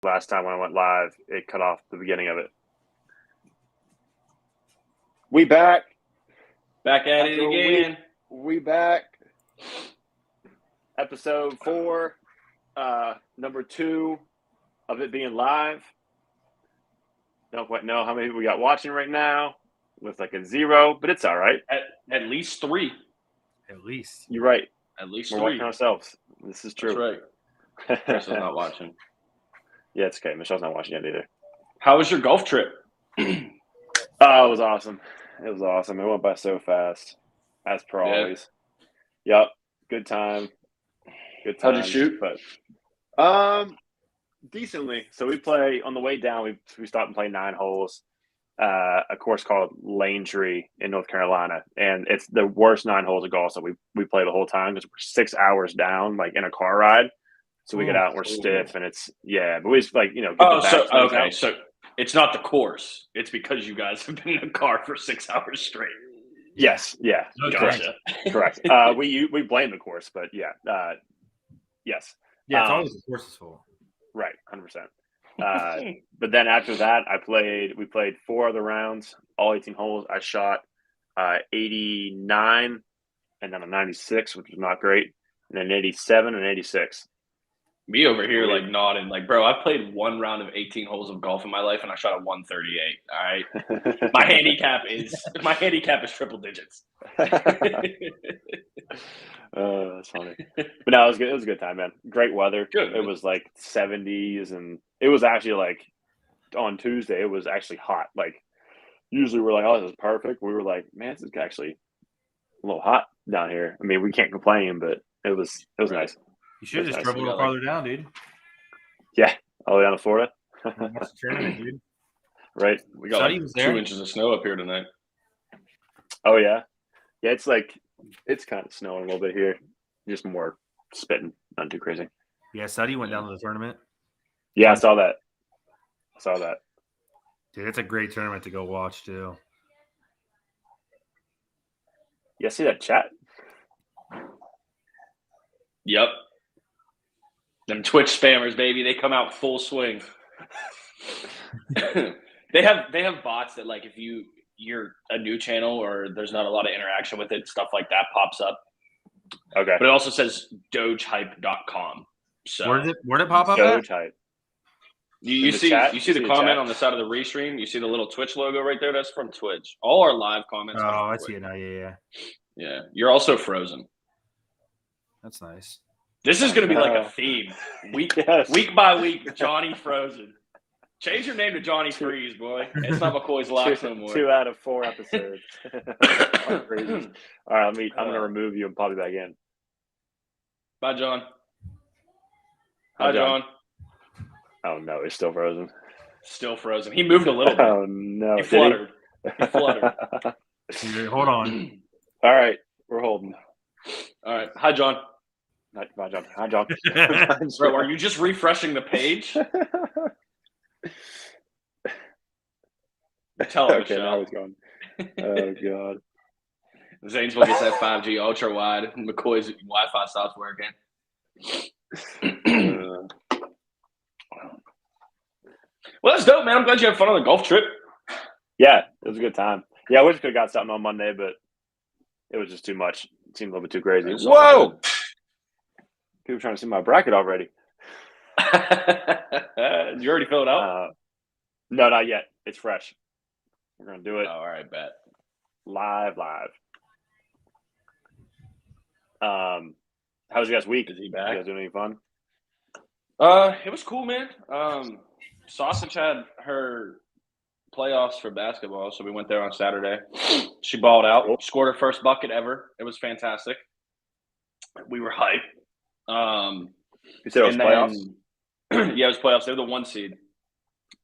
last time when I went live, it cut off the beginning of it. We back. Back at it again. We back. Episode 4, number 2 of it being live. Don't quite know how many we got watching right now. Looks like a 0, but it's all right. At least 3. At least. You're right. At least We're 3. watching ourselves. This is true. That's right. Chris is not watching. Yeah, it's okay. Michelle's not watching yet either. How was your golf trip? Oh, it was awesome. It was awesome. It went by so fast, as per always. Yep. Good time. Good time. How'd you shoot? But decently. So we play on the way down. We stopped and played 9 holes. A course called Lane Tree in North Carolina, and it's the worst 9 holes of golf. So we play the whole time because we're 6 hours down, like in a car ride. So we get out and we're stiff, and it's but we just get the so it's not the course. It's because you guys have been in a car for 6 hours straight. Yes, yeah, gotcha. Correct. We blame the course, but yes. Yeah, it's always the course's fault. Right, 100%. But then after that, we played 4 other rounds, all 18 holes. I shot 89 and then a 96, which was not great, and then 87 and 86. Me over here, like, nodding. Like, bro, I've played 1 round of 18 holes of golf in my life, and I shot a 138. All right? My handicap is triple digits. That's funny. But no, it was good. It was a good time, man. Great weather. Good. It was like 70s, and it was actually like on Tuesday, it was actually hot. Like, usually we're like, oh, this is perfect. We were like, man, this is actually a little hot down here. I mean, we can't complain, but it was nice. You should have just drove a little farther down, dude. Yeah, all the way down to Florida. That's the tournament, dude. Right. We got like 2 inches of snow up here tonight. Oh, yeah? Yeah, it's kind of snowing a little bit here. Just more spitting, not too crazy. Yeah, Suddy went down to the tournament. Yeah, I saw that. Dude, it's a great tournament to go watch, too. Yeah, see that chat? Yep. Them Twitch spammers, baby, they come out full swing. They have bots that, like, if you're a new channel or there's not a lot of interaction with it, stuff like that pops up. Okay. But it also says dogehype.com. So where did it pop up? Doge Hype. You see the comment on the side of the restream? You see the little Twitch logo right there? That's from Twitch. All our live comments. Oh, I see it now. Yeah. Yeah. You're also frozen. That's nice. This is going to be like a theme. Week by week, Johnny Frozen. Change your name to Johnny Freeze, boy. It's not McCoy's Locks no more. 2 out of 4 episodes. All right, I'm going to remove you and pop you back in. Bye, John. Hi, John. Oh, no, he's still frozen. Still frozen. He moved a little bit. Oh, no. He fluttered. Hold on. All right, we're holding. All right. Hi, John. Hi, John. Hi, John. Bro, are you just refreshing the page? Tell him, okay, now he's gone. Oh, God. Zanesville gets that 5G ultra wide. McCoy's Wi-Fi stops working. Well, that's dope, man. I'm glad you had fun on the golf trip. Yeah, it was a good time. Yeah, I wish we could have got something on Monday, but it was just too much. It seemed a little bit too crazy. Whoa! People trying to see my bracket already. Did you already fill it out? No, not yet. It's fresh. We're going to do it. Oh, all right, bet. Live. How was your guys' week? Is he back? You guys doing any fun? It was cool, man. Sausage had her playoffs for basketball, so we went there on Saturday. She balled out, scored her first bucket ever. It was fantastic. We were hyped. You said it was playoffs? Yeah, it was playoffs. They were the 1 seed.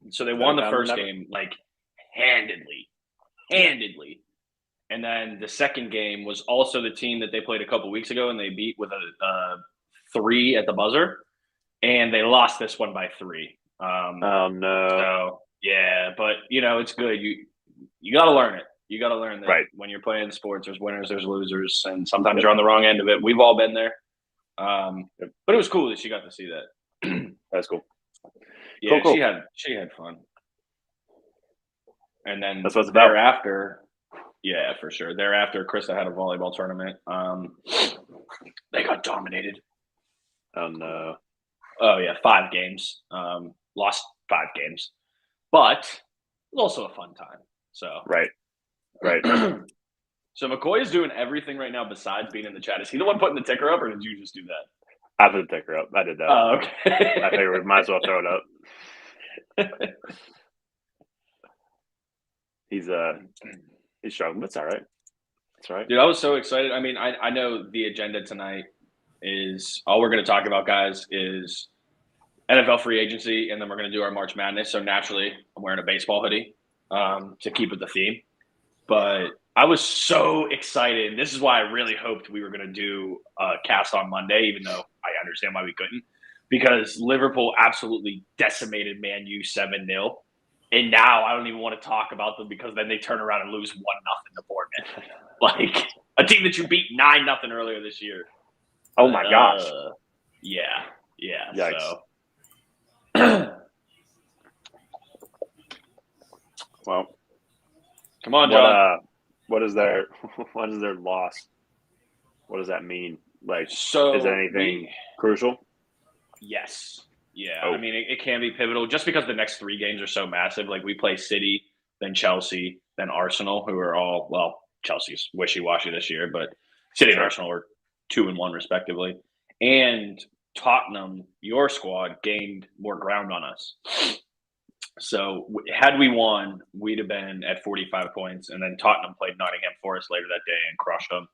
So they won the first game, like, handedly. And then the second game was also the team that they played a couple weeks ago, and they beat with a 3 at the buzzer. And they lost this one by 3. Oh, no. So, yeah, but, it's good. You got to learn it. You got to learn that when you're playing sports, there's winners, there's losers, and sometimes you're on the wrong end of it. We've all been there. But it was cool that she got to see that. That's cool. Yeah, Cool. she had fun. And then That's what it's about. thereafter, yeah, for sure. Thereafter, Krista had a volleyball tournament. They got dominated. Oh no. Oh yeah, 5 games. Lost 5 games, but it was also a fun time. So Right. So McCoy is doing everything right now besides being in the chat. Is he the one putting the ticker up, or did you just do that? I put the ticker up. I did that. Oh, okay. I figured we might as well throw it up. He's struggling, but it's all right. That's right. Dude, I was so excited. I mean, I know the agenda tonight is all we're going to talk about, guys, is NFL free agency, and then we're going to do our March Madness. So naturally, I'm wearing a baseball hoodie to keep with the theme. But I was so excited. And this is why I really hoped we were going to do a cast on Monday, even though I understand why we couldn't, because Liverpool absolutely decimated Man U 7-0. And now I don't even want to talk about them because then they turn around and lose 1-0 to Bournemouth. Like a team that you beat 9-0 earlier this year. Oh my gosh. Yeah. Yikes. So Well, come on, John. What is their loss? What does that mean? Like, so is there anything crucial? Yes. Yeah. Oh. I mean, it can be pivotal just because the next 3 games are so massive. Like we play City, then Chelsea, then Arsenal, who are all, well, Chelsea's wishy-washy this year, but City and Arsenal are 2-1 respectively. And Tottenham, your squad, gained more ground on us. So had we won, we'd have been at 45 points, and then Tottenham played Nottingham Forest later that day and crushed them.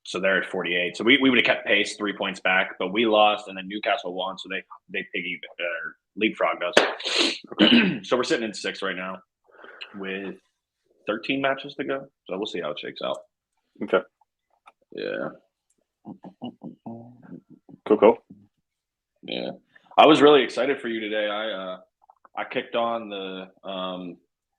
So they're at 48. So we would have kept pace 3 points back, but we lost, and then Newcastle won, so they leapfrogged us. Okay. So we're sitting in 6th right now with 13 matches to go. So we'll see how it shakes out. Okay. Yeah. Cool. Yeah. I was really excited for you today. I kicked on the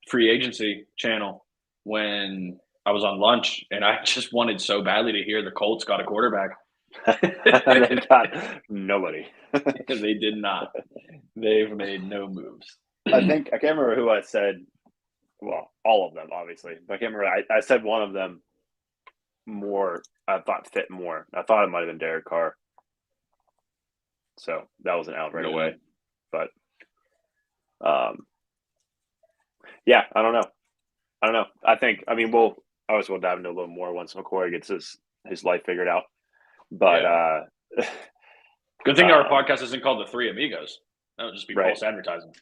free agency channel when I was on lunch, and I just wanted so badly to hear the Colts got a quarterback. They got nobody. They did not. They've made no moves. I can't remember who I said. Well, all of them, obviously. But I can't remember. I said one of them more. I thought fit more. I thought it might have been Derek Carr. So that was an out right away. But, yeah, I don't know. I mean, we'll dive into a little more once McCoy gets his life figured out. But good thing our podcast isn't called The Three Amigos. That would just be false advertising.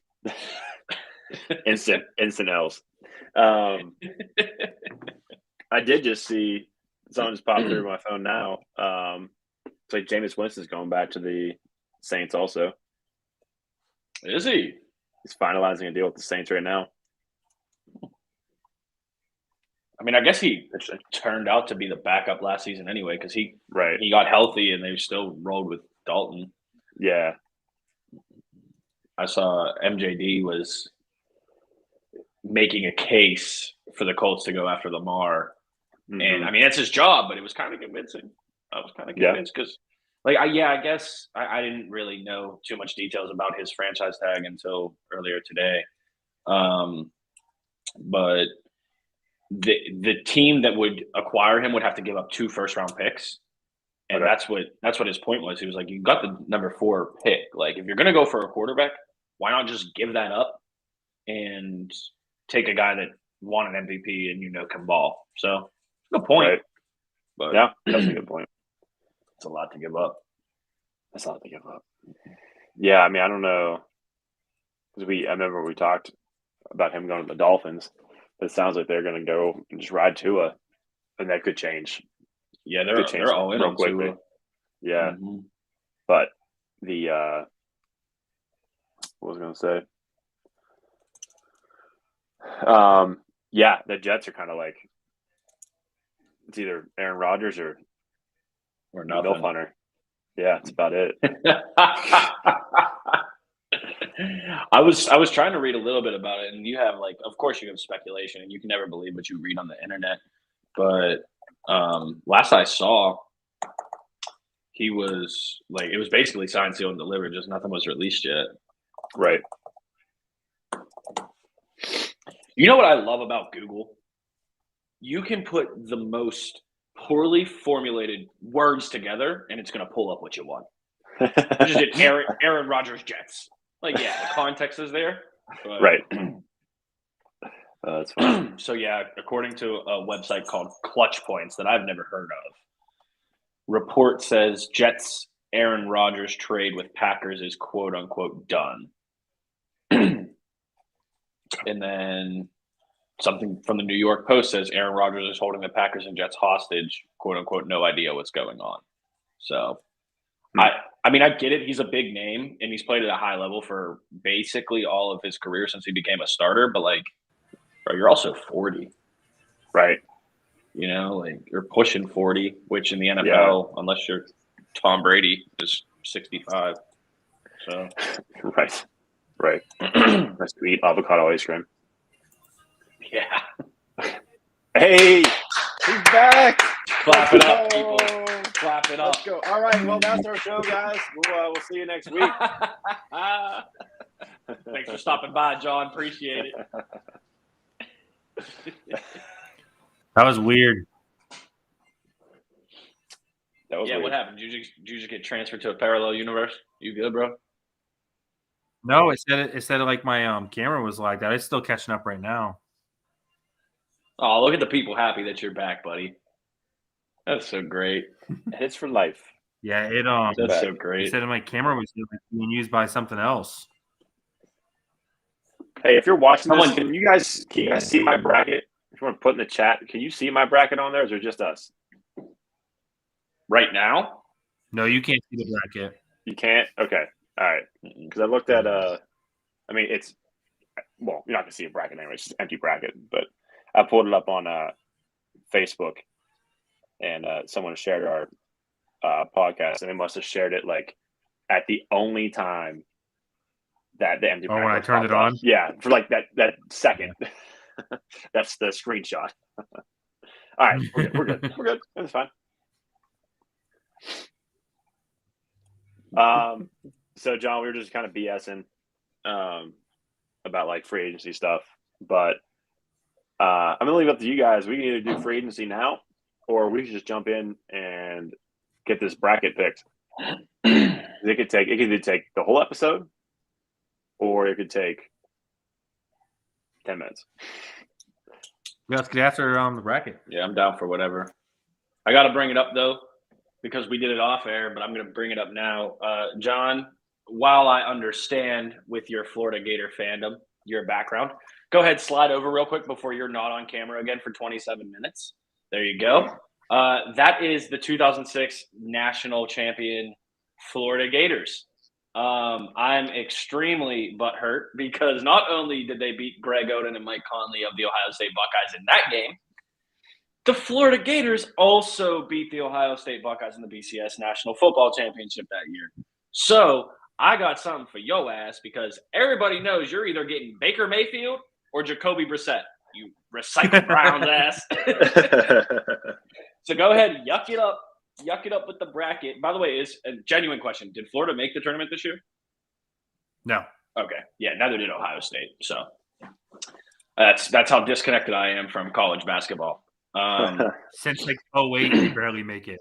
instant L's. I did just see something just popped through my phone now. It's like Jameis Winston's going back to the Saints also. Is he? He's finalizing a deal with the Saints right now. I mean, I guess he turned out to be the backup last season anyway because he He got healthy and they still rolled with Dalton. Yeah. I saw MJD was making a case for the Colts to go after Lamar. Mm-hmm. And, I mean, that's his job, but it was kind of convincing. I was kind of convinced because, I guess I didn't really know too much details about his franchise tag until earlier today. But the team that would acquire him would have to give up 2 first-round picks. And that's what his point was. He was like, you got the number 4 pick. Like, if you're going to go for a quarterback, why not just give that up and take a guy that won an MVP and can ball? So, good point. Right. But yeah, that's a good point. It's a lot to give up. Yeah, I mean, I don't know. Because I remember we talked about him going to the Dolphins. But it sounds like they're going to go and just ride Tua. And that could change. Yeah, they're all in on Tua. Yeah. Mm-hmm. But what was I going to say? Yeah, the Jets are kind of like it's either Aaron Rodgers or Milf Hunter. Yeah, that's about it. I was trying to read a little bit about it, and you have of course you have speculation, and you can never believe what you read on the internet. But last I saw, he was it was basically signed, sealed, and delivered. Just nothing was released yet. Right. You know what I love about Google? You can put the most poorly formulated words together, and it's going to pull up what you want. I just did Aaron Rodgers Jets. Like, yeah, the context is there. But, Right. That's fine. So, yeah, according to a website called Clutch Points that I've never heard of, report says Jets Aaron Rodgers trade with Packers is quote unquote done. And then something from the New York Post says Aaron Rodgers is holding the Packers and Jets hostage, quote unquote, no idea what's going on. So I mean, I get it. He's a big name and he's played at a high level for basically all of his career since he became a starter. But like, bro, you're also 40. Right. You know, like you're pushing 40, which in the NFL, unless you're Tom Brady, is 65. So Right. Nice to eat avocado ice cream. Yeah. Hey, he's back. Clap it up, people. Clap it up. Let's go. All right. Well, that's our show, guys. We'll see you next week. Thanks for stopping by, John. Appreciate it. That was weird. That was weird. What happened? Did you just get transferred to a parallel universe? You good, bro? No, it said like my camera was like that. It's still catching up right now. Oh, look at the people happy that you're back, buddy. That's so great. Hits for life. Yeah, That's so great. It said my camera was being used by something else. Hey, if you're watching this, can you guys see my bracket? If you want to put in the chat, can you see my bracket on there, or is it just us? Right now? No, you can't see the bracket. You can't? Okay. All right. Because I looked at I mean, it's you're not gonna see a bracket anyway, it's just an empty bracket. But I pulled it up on Facebook, and someone shared our podcast, and they must have shared it like at the only time that the empty bracket. Oh, when I turned it on? Yeah, for like that second. Yeah. That's the screenshot. All right, we're good. We're good. It's fine. So John, we were just kind of BSing about like free agency stuff, but I'm gonna leave it up to you guys. We can either do free agency now, or we should just jump in and get this bracket picked. It could either take the whole episode, or it could take 10 minutes. Yeah, let's get after the bracket. Yeah, I'm down for whatever. I got to bring it up though, because we did it off air, but I'm going to bring it up now. John, while I understand with your Florida Gator fandom, your background, go ahead, slide over real quick before you're not on camera again for 27 minutes. There you go. That is the 2006 national champion Florida Gators. I'm extremely butthurt because not only did they beat Greg Oden and Mike Conley of the Ohio State Buckeyes in that game, the Florida Gators also beat the Ohio State Buckeyes in the BCS National Football Championship that year. So I got something for your ass because everybody knows you're either getting Baker Mayfield or Jacoby Brissett. You recycled Browns ass. So go ahead, yuck it up with the bracket. By the way, is a genuine question. Did Florida make the tournament this year? No. Okay. Yeah, neither did Ohio State. So that's how disconnected I am from college basketball. Since like 08, they barely make it.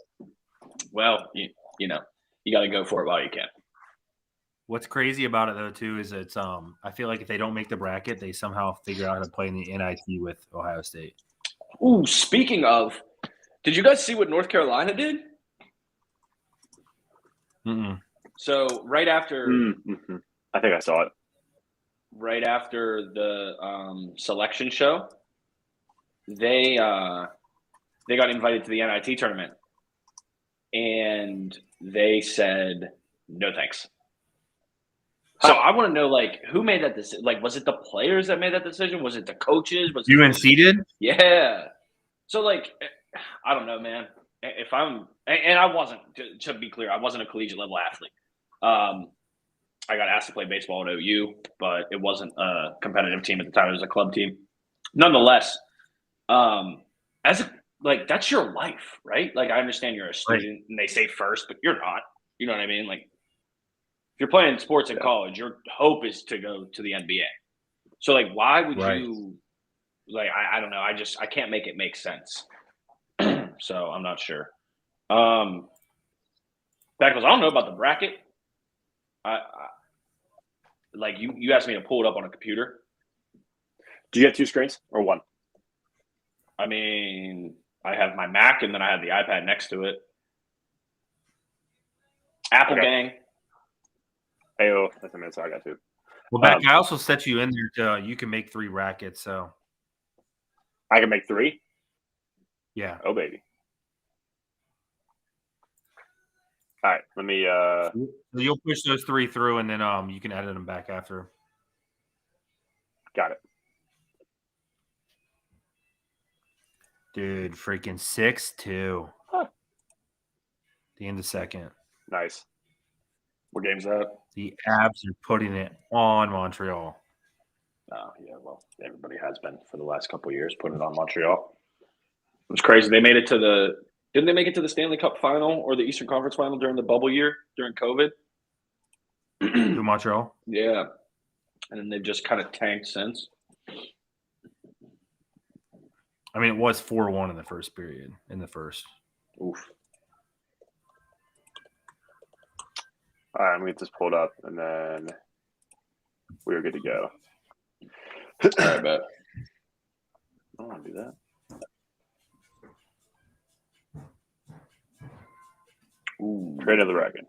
Well, you know, you got to go for it while you can. What's crazy about it though too is it's I feel like if they don't make the bracket, they somehow figure out how to play in the NIT with Ohio State. Ooh, speaking of, did you guys see what North Carolina did? Mm-mm. So right after, I think I saw it. Right after the selection show, they got invited to the NIT tournament, and they said no thanks. So I want to know, like, who made that decision? Like, was it the players that made that decision? Was it the coaches? Was it UNC did? Yeah. So, like, I don't know, man. If I'm – and I wasn't – to be clear, I wasn't a collegiate-level athlete. I got asked to play baseball at OU, but it wasn't a competitive team at the time. It was a club team. Nonetheless, that's your life, right? Like, I understand you're a student, and they say first, but you're not. You know what I mean? Like, you're playing sports in college, your hope is to go to the NBA. So, like, why would you – like, I don't know. I can't make it make sense. So, I'm not sure. Back I don't know about the bracket. Like, you asked me to pull it up on a computer. Do you have 2 screens or 1? I mean, I have my Mac and then I have the iPad next to it. Apple gang. Ayo, that's a minute. So I got 2. Well, Beck, I also set you in there to you can make 3 brackets. So I can make 3. Yeah. Oh baby. All right, let me. You'll push those 3 through, and then you can edit them back after. Got it. Dude, freaking 6-2. Huh. The end of second. Nice. What game's that? The Abs are putting it on Montreal. Oh, yeah, well, everybody has been for the last couple of years putting it on Montreal. It was crazy. They made it to the – didn't they make it to the Stanley Cup final or the Eastern Conference final during the bubble year, during COVID? To Montreal? Yeah. And then they've just kind of tanked since. I mean, it was 4-1 in the first period, Oof. All right, I'm going to get this pulled up, and then we're good to go. All right, bet. I don't want to do that. Ooh. Create another bracket.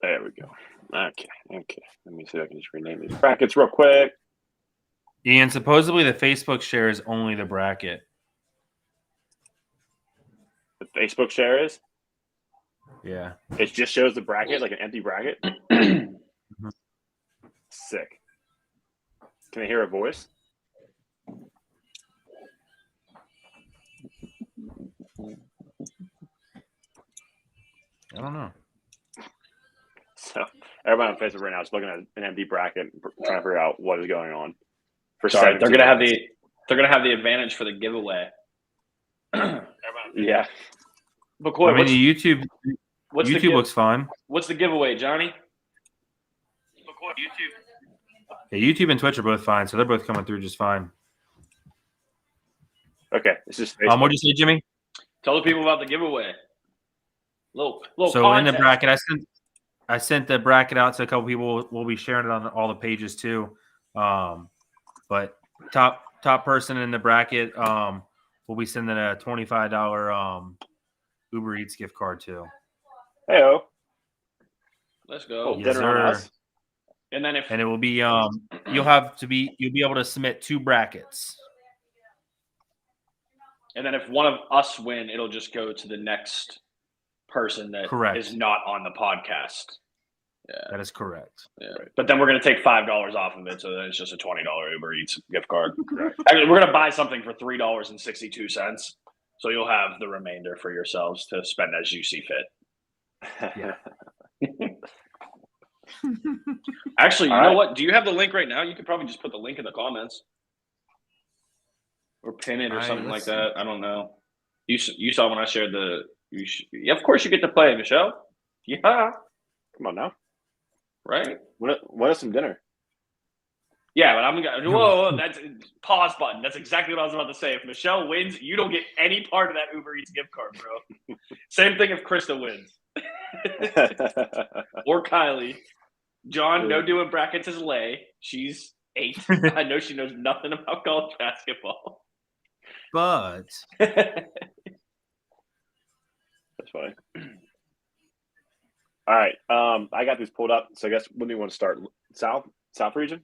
There we go. Okay. Let me see if I can just rename these brackets real quick. Ian, supposedly the Facebook share is only the bracket. The Facebook share is? Yeah. It just shows the bracket, like an empty bracket? Sick. Can I hear a voice? I don't know. So everybody on Facebook right now is looking at an empty bracket, trying to figure out what is going on. Sorry, they're gonna have the advantage for the giveaway. Yeah. McCoy, I mean, YouTube looks fine. What's the giveaway, Johnny? McCoy, Yeah, YouTube and Twitch are both fine, so they're both coming through just fine. Okay, it's just Facebook. What'd you say, Jimmy? Tell the people about the giveaway. Little so contest. In the bracket, I sent the bracket out to a couple people. We'll be sharing it on all the pages too. But top person in the bracket, we'll be sending a $25 Uber Eats gift card to. Heyo. Let's go. Yes, dinner on us. And then it will be you'll be able to submit 2 brackets. And then if one of us win, it'll just go to the next person that is not on the podcast. Yeah, that is correct. Yeah. Right. But then we're going to take $5 off of it, so then it's just a $20 Uber Eats gift card. Actually, we're going to buy something for $3.62, so you'll have the remainder for yourselves to spend as you see fit. Yeah. Actually, you know what? Do you have the link right now? You could probably just put the link in the comments. Or pin it or something like that. I don't know. You saw when I shared of course you get to play, Michelle. Yeah. Come on now. Right? What is some dinner? Yeah, but I'm going to – whoa, that's – pause button. That's exactly what I was about to say. If Michelle wins, you don't get any part of that Uber Eats gift card, bro. Same thing if Krista wins. Or Kylie. John, no doing brackets is Lay. She's 8. I know she knows nothing about college basketball. But that's funny. All right, I got these pulled up. So I guess when do you want to start? South region.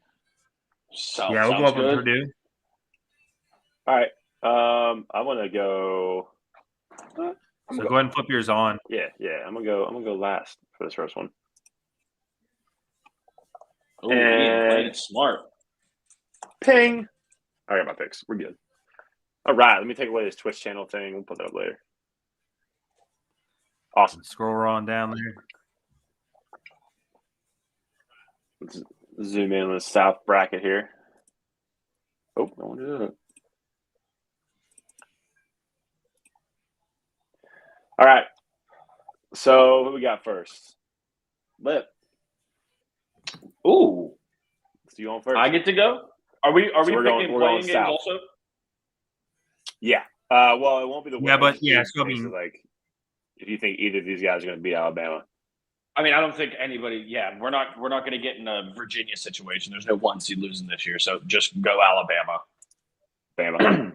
South. Yeah, we'll go up to Purdue. All right, I want to go. So go ahead and flip yours on. Yeah. I'm gonna go last for this first one. Oh, playing it smart. Ping. I got my picks. We're good. All right, let me take away this Twitch channel thing. We'll put that up later. Awesome. Scroll on down there. Let's zoom in on the South bracket here. Oh, I want to do it. All right. So what we got first? Lip. Ooh, So you on first? I get to go. Are we So picking we're going playing games south. also? Yeah. Well, it won't be the Yeah, but winners. yeah, It's so I basically mean, like if you think either of these guys are going to beat Alabama. I mean, I don't think anybody. Yeah, we're not going to get in a Virginia situation. There's no one seed losing this year, so just go Alabama. Bama.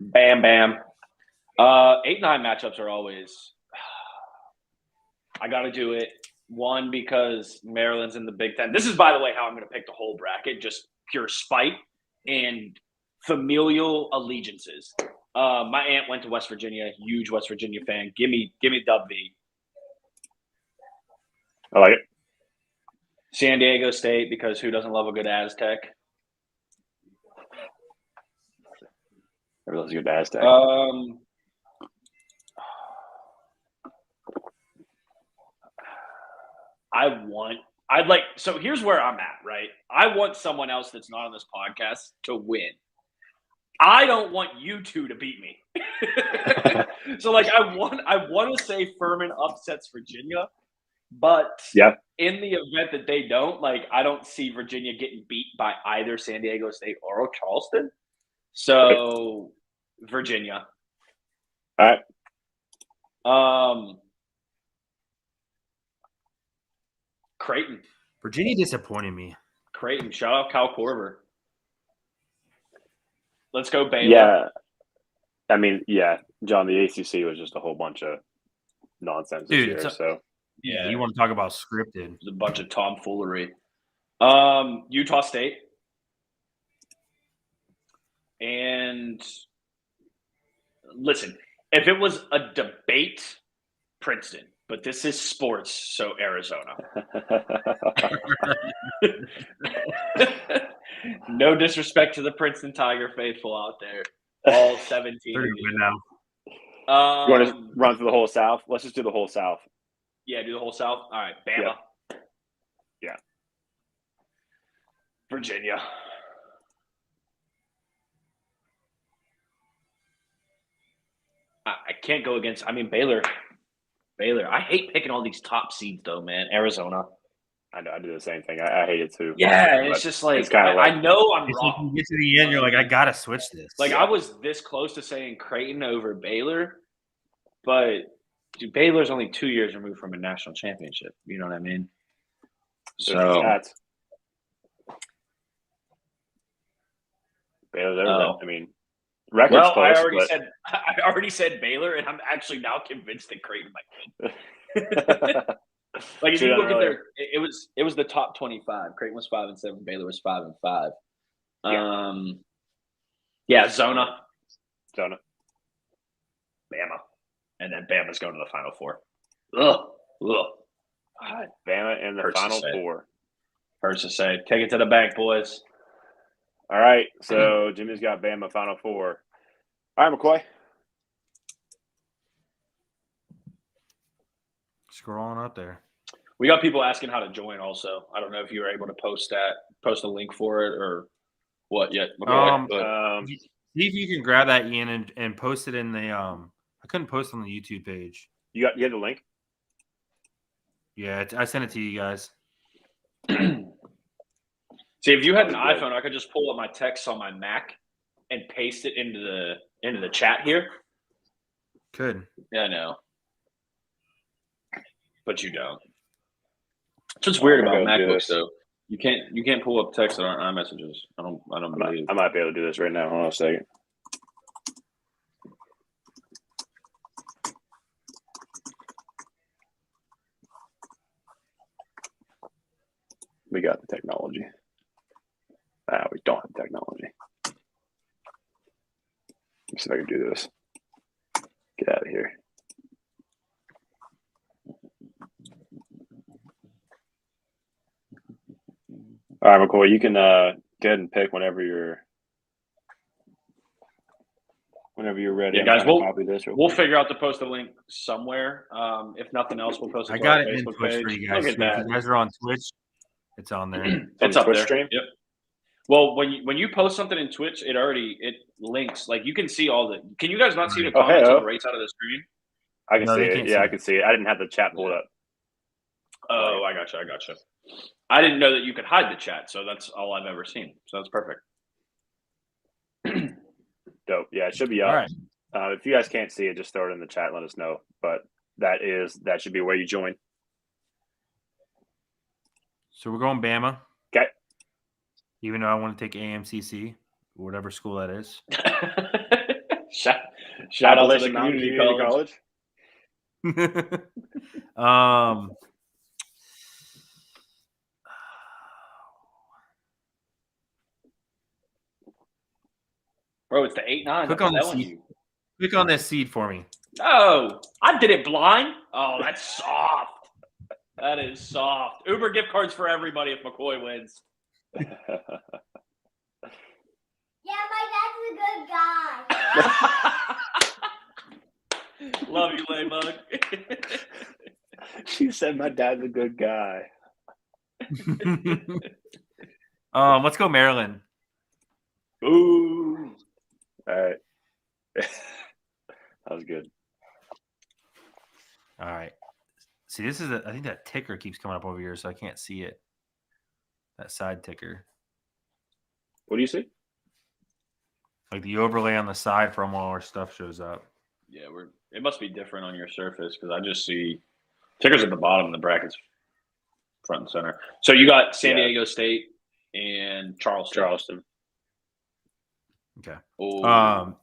Bam, bam. 8-9 matchups are always. I got to do it. One, because Maryland's in the Big Ten. This is, by the way, how I'm going to pick the whole bracket, just pure spite and familial allegiances. My aunt went to West Virginia, huge West Virginia fan. Give me Dub V. I like it. San Diego State, because who doesn't love a good Aztec? Everyone's a good Aztec. So here's where I'm at, right? I want someone else that's not on this podcast to win. I don't want you two to beat me. So like I want to say Furman upsets Virginia, but in the event that they don't, like I don't see Virginia getting beat by either San Diego State or Charleston. So Virginia. All right. Creighton. Virginia disappointed me. Creighton. Shout out Kyle Korver. Let's go Baylor. Yeah. I mean, yeah, John, the ACC was just a whole bunch of nonsense this year. So yeah, you want to talk about scripted? It's a bunch of tomfoolery. Utah State. And listen, if it was a debate, Princeton. But this is sports, so Arizona. No disrespect to the Princeton Tiger faithful out there. All 17 of you. Now. You want to run through the whole South? Let's just do the whole South. Yeah, do the whole South. All right, Bama. Yeah. Virginia. I can't go against. I mean, Baylor. I hate picking all these top seeds, though, man. Arizona. I know. I do the same thing. I hate it, too. Yeah, it's just like, it's kind of I know I'm wrong. Like you get to the end, you're like, I got to switch this. Like, I was this close to saying Creighton over Baylor, but dude, Baylor's only 2 years removed from a national championship. You know what I mean? So Baylor's I mean, record's close. I already said Baylor, and I'm actually now convinced that Creighton might win. Like if you look at their, it was the top 25. Creighton was 5-7. Baylor was 5-5. Zona, Bama, and then Bama's going to the Final Four. Ugh. God, Bama in the Final Four. Hurts to say. Take it to the bank, boys. All right, so Jimmy's got Bama Final Four. All right, McCoy. Scrolling up there. We got people asking how to join also. I don't know if you were able to post a link for it or what yet. See if you can grab that, Ian, and post it in the I couldn't post on the YouTube page. You have the link? Yeah, I sent it to you guys. See, if you had an iPhone, I could just pull up my text on my Mac and paste it into the chat here. Could. Yeah, I know. But you don't. That's what's weird about MacBooks, though. You can't pull up text that aren't iMessages. I don't believe. I might be able to do this right now. Hold on a second. We got the technology. We don't have technology. Let me see if I can do this. Get out of here. All right, McCoy, you can go ahead and pick whenever you're ready. Yeah, guys, we'll figure out to post a link somewhere. If nothing else, we'll post it to our Facebook page. For you guys. Look at that. If you guys are on Twitch, it's on there. It's up Twitch there. Stream? Yep. Well, when you post something in Twitch, it links. Like you can see all the. Can you guys not see the comments on the right side of the screen? I can see it. Yeah, I can see it. I didn't have the chat pulled up. Oh, I gotcha. I didn't know that you could hide the chat, so that's all I've ever seen. So that's perfect. Dope. Yeah, it should be All up. right. If you guys can't see it, just throw it in the chat. Let us know. But that should be where you join. So we're going Bama. Okay. Even though I want to take AMCC, whatever school that is. Shout out to the Appalachian Mountain community college. Bro, it's the 8-9. Click I'm on this telling seed. you. Click on this seed for me. Oh, I did it blind. Oh, that's soft. That is soft. Uber gift cards for everybody if McCoy wins. Yeah, my dad's a good guy. Love you, Laybug. She said my dad's a good guy. Let's go Maryland. Ooh. All right. That was good. All right. See, this is I think that ticker keeps coming up over here, so I can't see it. That side ticker. What do you see? Like the overlay on the side from all our stuff shows up. Yeah, it must be different on your surface because I just see tickers at the bottom and the brackets front and center. So you got San Diego State and Charleston. Okay. Ooh.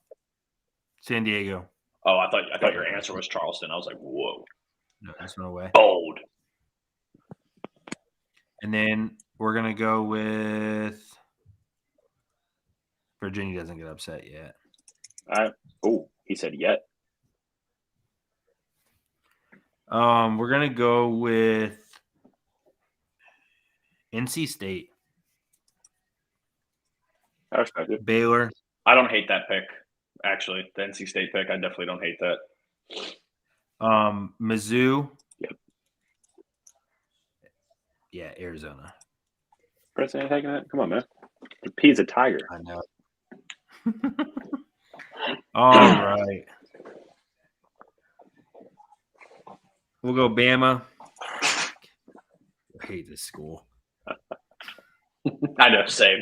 San Diego. Oh, I thought your answer was Charleston. I was like, whoa. No, that's no way. Bold. And then we're gonna go with Virginia doesn't get upset yet. Oh, he said yet. We're gonna go with NC State. I respect it. Baylor. I don't hate that pick, actually. The NC State pick, I definitely don't hate that. Mizzou. Yep. Yeah, Arizona. Prince ain't taking that? Come on, man. The P's a tiger. I know. All right. We'll go Bama. I hate this school. I know, same.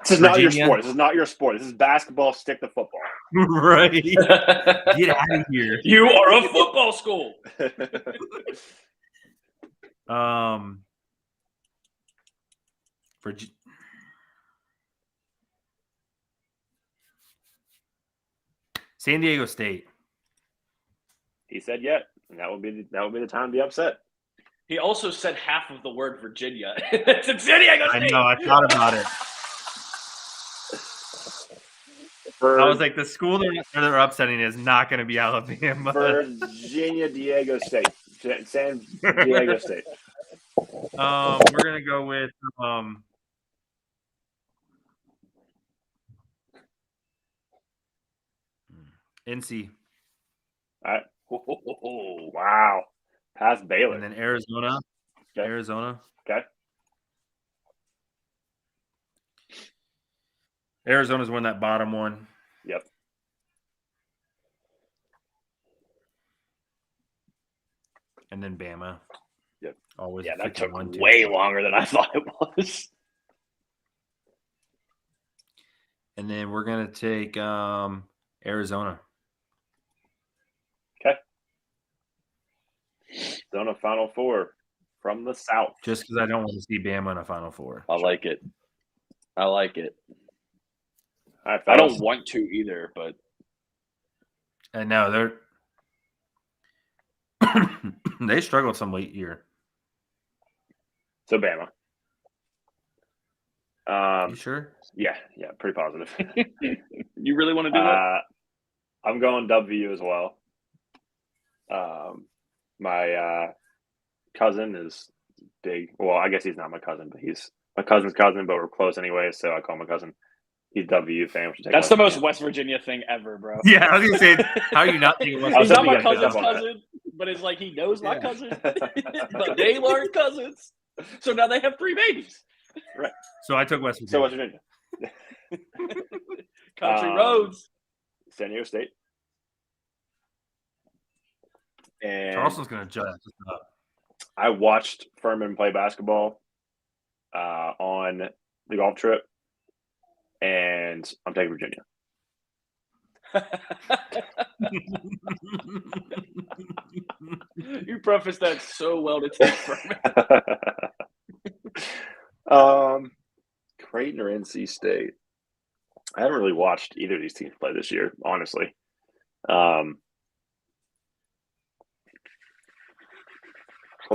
This is not your Virginia. sport. This is not your sport. This is basketball. Stick to football. Right. Get out of here. You are a football school. San Diego State. He said yet, and that would be the time to be upset. He also said half of the word Virginia. It's in San Diego I State. know. I thought about it. I was like, the school they're upsetting is not going to be Alabama. Virginia, Diego State, San Diego State. We're gonna go with NC. All right. Oh, wow. Past Baylor. And then Arizona. Okay. Arizona. Okay. Arizona's won that bottom one. Yep. And then Bama. Yep. Always. Yeah, that took 51-2. way longer than I thought it was. And then we're gonna take Arizona. Okay. Zona Final Four from the South. Just because I don't want to see Bama in a Final Four. I like it. All right, I don't want to either, but And no, they're they struggled some late year. So Bama. You sure? Yeah, pretty positive. you really want to do that? I'm going W as well. My cousin is big. Well, I guess he's not my cousin, but he's my cousin's cousin, but we're close anyway, so I call him a cousin. He's W fan. That's the most West Virginia thing ever, bro. Yeah, I was gonna say, how are you not thinking West He's not my hoping you guys cousin's picked up on cousin, but it's like he knows my cousin, but they aren't cousins. So now they have 3 babies. Right. So I took West Virginia. So West Virginia. Country roads. San Diego State. And Charleston's going to judge this up. I watched Furman play basketball on the golf trip, and I'm taking Virginia. You prefaced that so well to take Furman. Creighton or NC State? I haven't really watched either of these teams play this year, honestly. I'll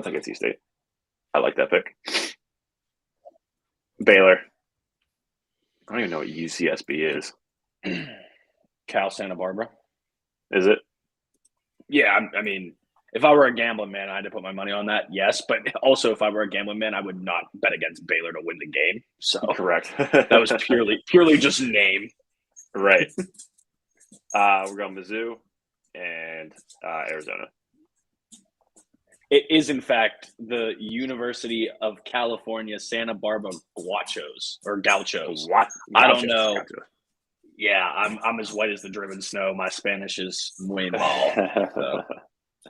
take NC State. I like that pick. Baylor. I don't even know what UCSB is. Cal Santa Barbara. Is it? Yeah, I mean, if I were a gambling man, I had to put my money on that. Yes, but also if I were a gambling man, I would not bet against Baylor to win the game. So Correct. that was purely just name. Right. We're going Mizzou and Arizona. It is, in fact, the University of California, Santa Barbara Gauchos or Gauchos. What? I don't know. Yeah, I'm as white as the driven snow. My Spanish is muy mal. So,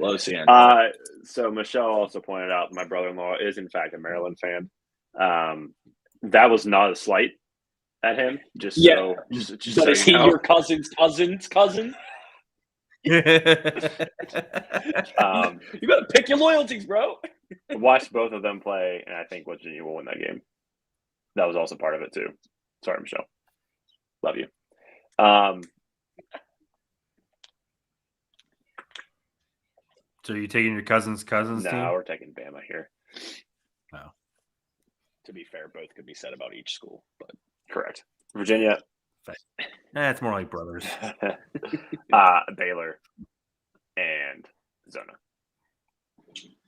lo siento. So Michelle also pointed out my brother-in-law is, in fact, a Maryland fan. That was not a slight at him. Just so is he your cousin's cousin? You gotta pick your loyalties, bro. Watched both of them play, and I think Virginia will win that game. That was also part of it too. Sorry, Michelle. Love you. So are you taking your cousin's No, team? we're taking Bama here. No. To be fair, both could be said about each school, but correct. Virginia. It's more like brothers. Baylor and Zona.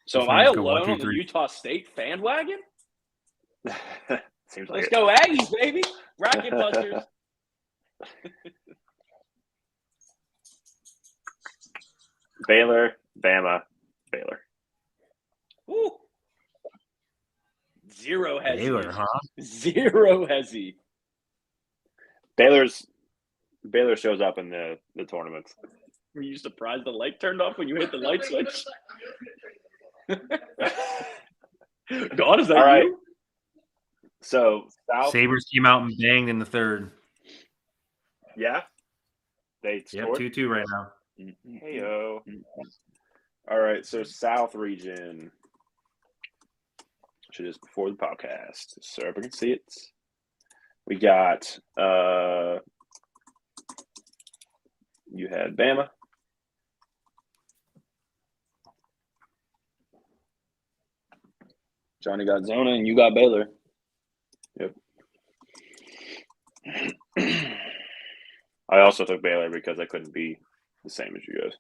So am I alone on the Utah State fan wagon? Seems like Let's go Aggies, baby. Bracket busters. Baylor, Bama, Baylor. Woo. Zero hezzy. Baylor, huh? Zero hezzy. Baylor shows up in the tournaments. Were you surprised the light turned off when you hit the light switch? God, is that all right? you? So South Sabres came out and banged in the third. Yeah. They scored 2-2 right now. Heyo. All right, so South region. Which it is before the podcast. So everyone can see it. We got you had Bama. Johnny got Zona and you got Baylor. Yep. I also took Baylor because I couldn't be the same as you guys.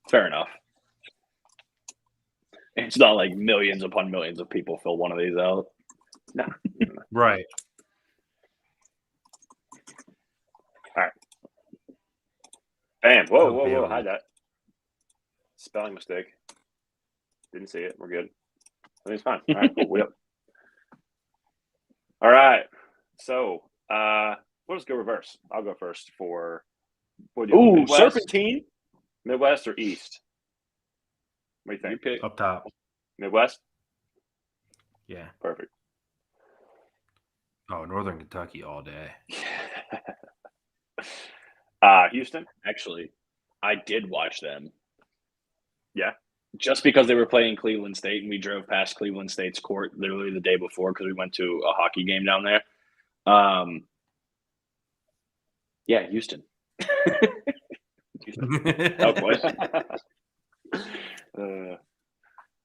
Fair enough. It's not like millions upon millions of people fill one of these out. No. Right. All right. Bam. Whoa, Oh, Baylor. hide that. Spelling mistake. Didn't see it. We're good. I think it's fine. All right, cool. We up. All right. So we'll just go reverse. I'll go first for Midwest? Serpentine. Midwest or East? What do you think? You pick. Up top. Midwest? Yeah. Perfect. Oh, Northern Kentucky all day. Houston? Actually, I did watch them. Yeah. Just because they were playing Cleveland State and we drove past Cleveland State's court literally the day before because we went to a hockey game down there. Yeah, Houston. Oh, boy.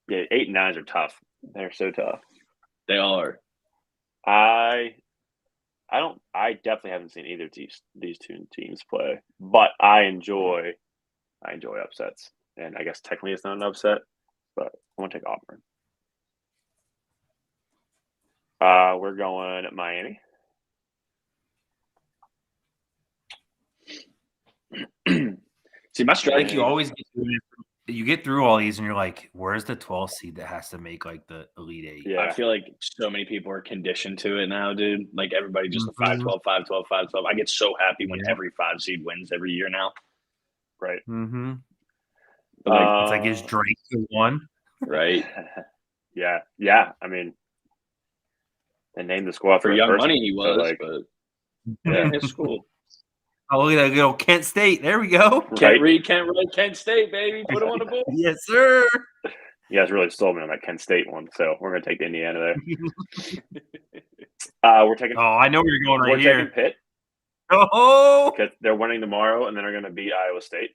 Yeah, 8 and 9s are tough. They're so tough. They are. I definitely haven't seen either of these two teams play, but I enjoy upsets. And I guess technically it's not an upset, but I want to take Auburn. We're going Miami. See, my I strategy. think you always get good you get through all these and you're like, where's the 12th seed that has to make like the Elite Eight? Yeah. I feel like so many people are conditioned to it now, dude. Like everybody just the Mhm. 5-12, 5-12, 5-12. I get so happy when Yeah. every 5 seed wins every year now. Right. Mm-hmm. But like, It's like, is Drake the one? right. Yeah. I mean, they named the squad For a Young person, Money, he so, was, like, but yeah. it's cool. Oh, look at that good old Kent State. There we go. Right. Can't read, can't write, Kent State, baby. Put him on the board. Yes, sir. You guys really stole me on that Kent State one, so we're gonna take the Indiana there. We're taking. Oh, I know where you're going right we're here. taking Pitt Oh, because they're winning tomorrow, and then they're gonna beat Iowa State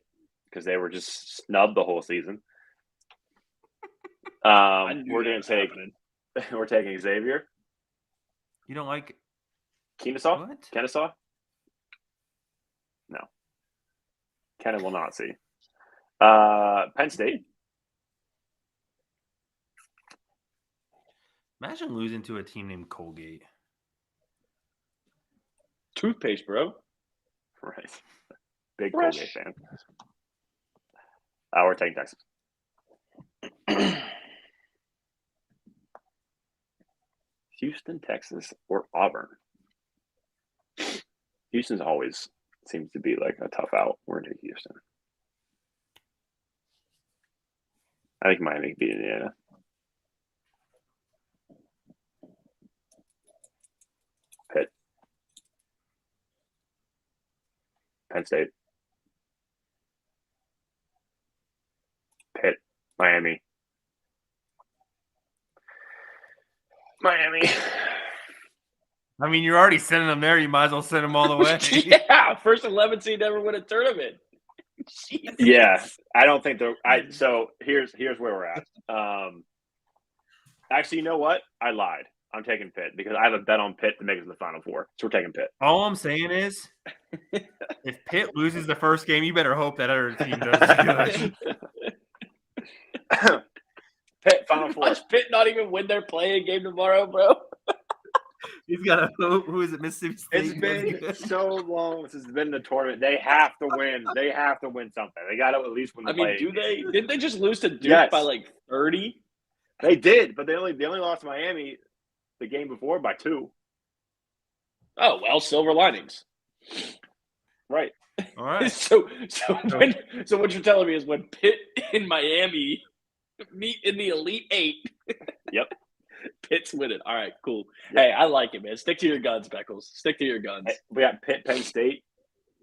because they were just snubbed the whole season. We're gonna take. We're taking Xavier. you don't like Kennesaw. what? Kennesaw. No. Kenna will not see. Penn State. Imagine losing to a team named Colgate. Toothpaste, bro. Right. Big Fresh. Colgate fan. We're taking Texas. Houston, Texas, or Auburn. Houston's always seems to be like a tough out. We're into Houston. I think Miami beat Indiana. Pitt. Penn State. Pitt. Miami. I mean, you're already sending them there. You might as well send them all the way. Yeah, first 11 seed never win a tournament. Jesus. Yeah, I don't think they're. So here's where we're at. Actually, you know what? I lied. I'm taking Pitt because I have a bet on Pitt to make it to the Final Four. So we're taking Pitt. All I'm saying is, if Pitt loses the first game, you better hope that other team does good. Pitt Final Four. Watch Pitt not even win their play-in game tomorrow, bro. He's got a who is it? Mississippi State. It's been so long since it's been in the tournament. They have to win. They have to win something. They got to at least win the play. Do they? Didn't they just lose to Duke Yes. by like 30? They did, but they only lost to Miami the game before by 2. Oh well, silver linings. Right. All right. So what you're telling me is when Pitt and Miami meet in the Elite Eight. Yep. Pitt's winning. All right, cool. Yep. Hey, I like it, man. Stick to your guns, Beckles. Stick to your guns. Hey, we got Pitt Penn State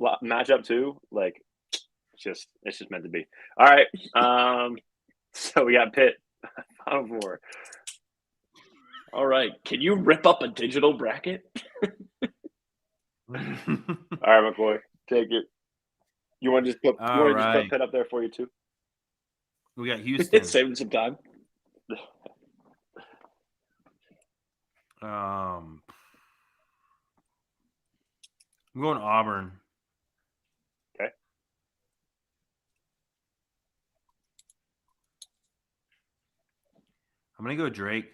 matchup too. Like, it's just meant to be. All right. So we got Pitt Final Four. All right. Can you rip up a digital bracket? All right, McCoy, take it. You want to just put Pitt up there for you too? We got Houston. Saving some time. I'm going Auburn. Okay. I'm gonna go Drake.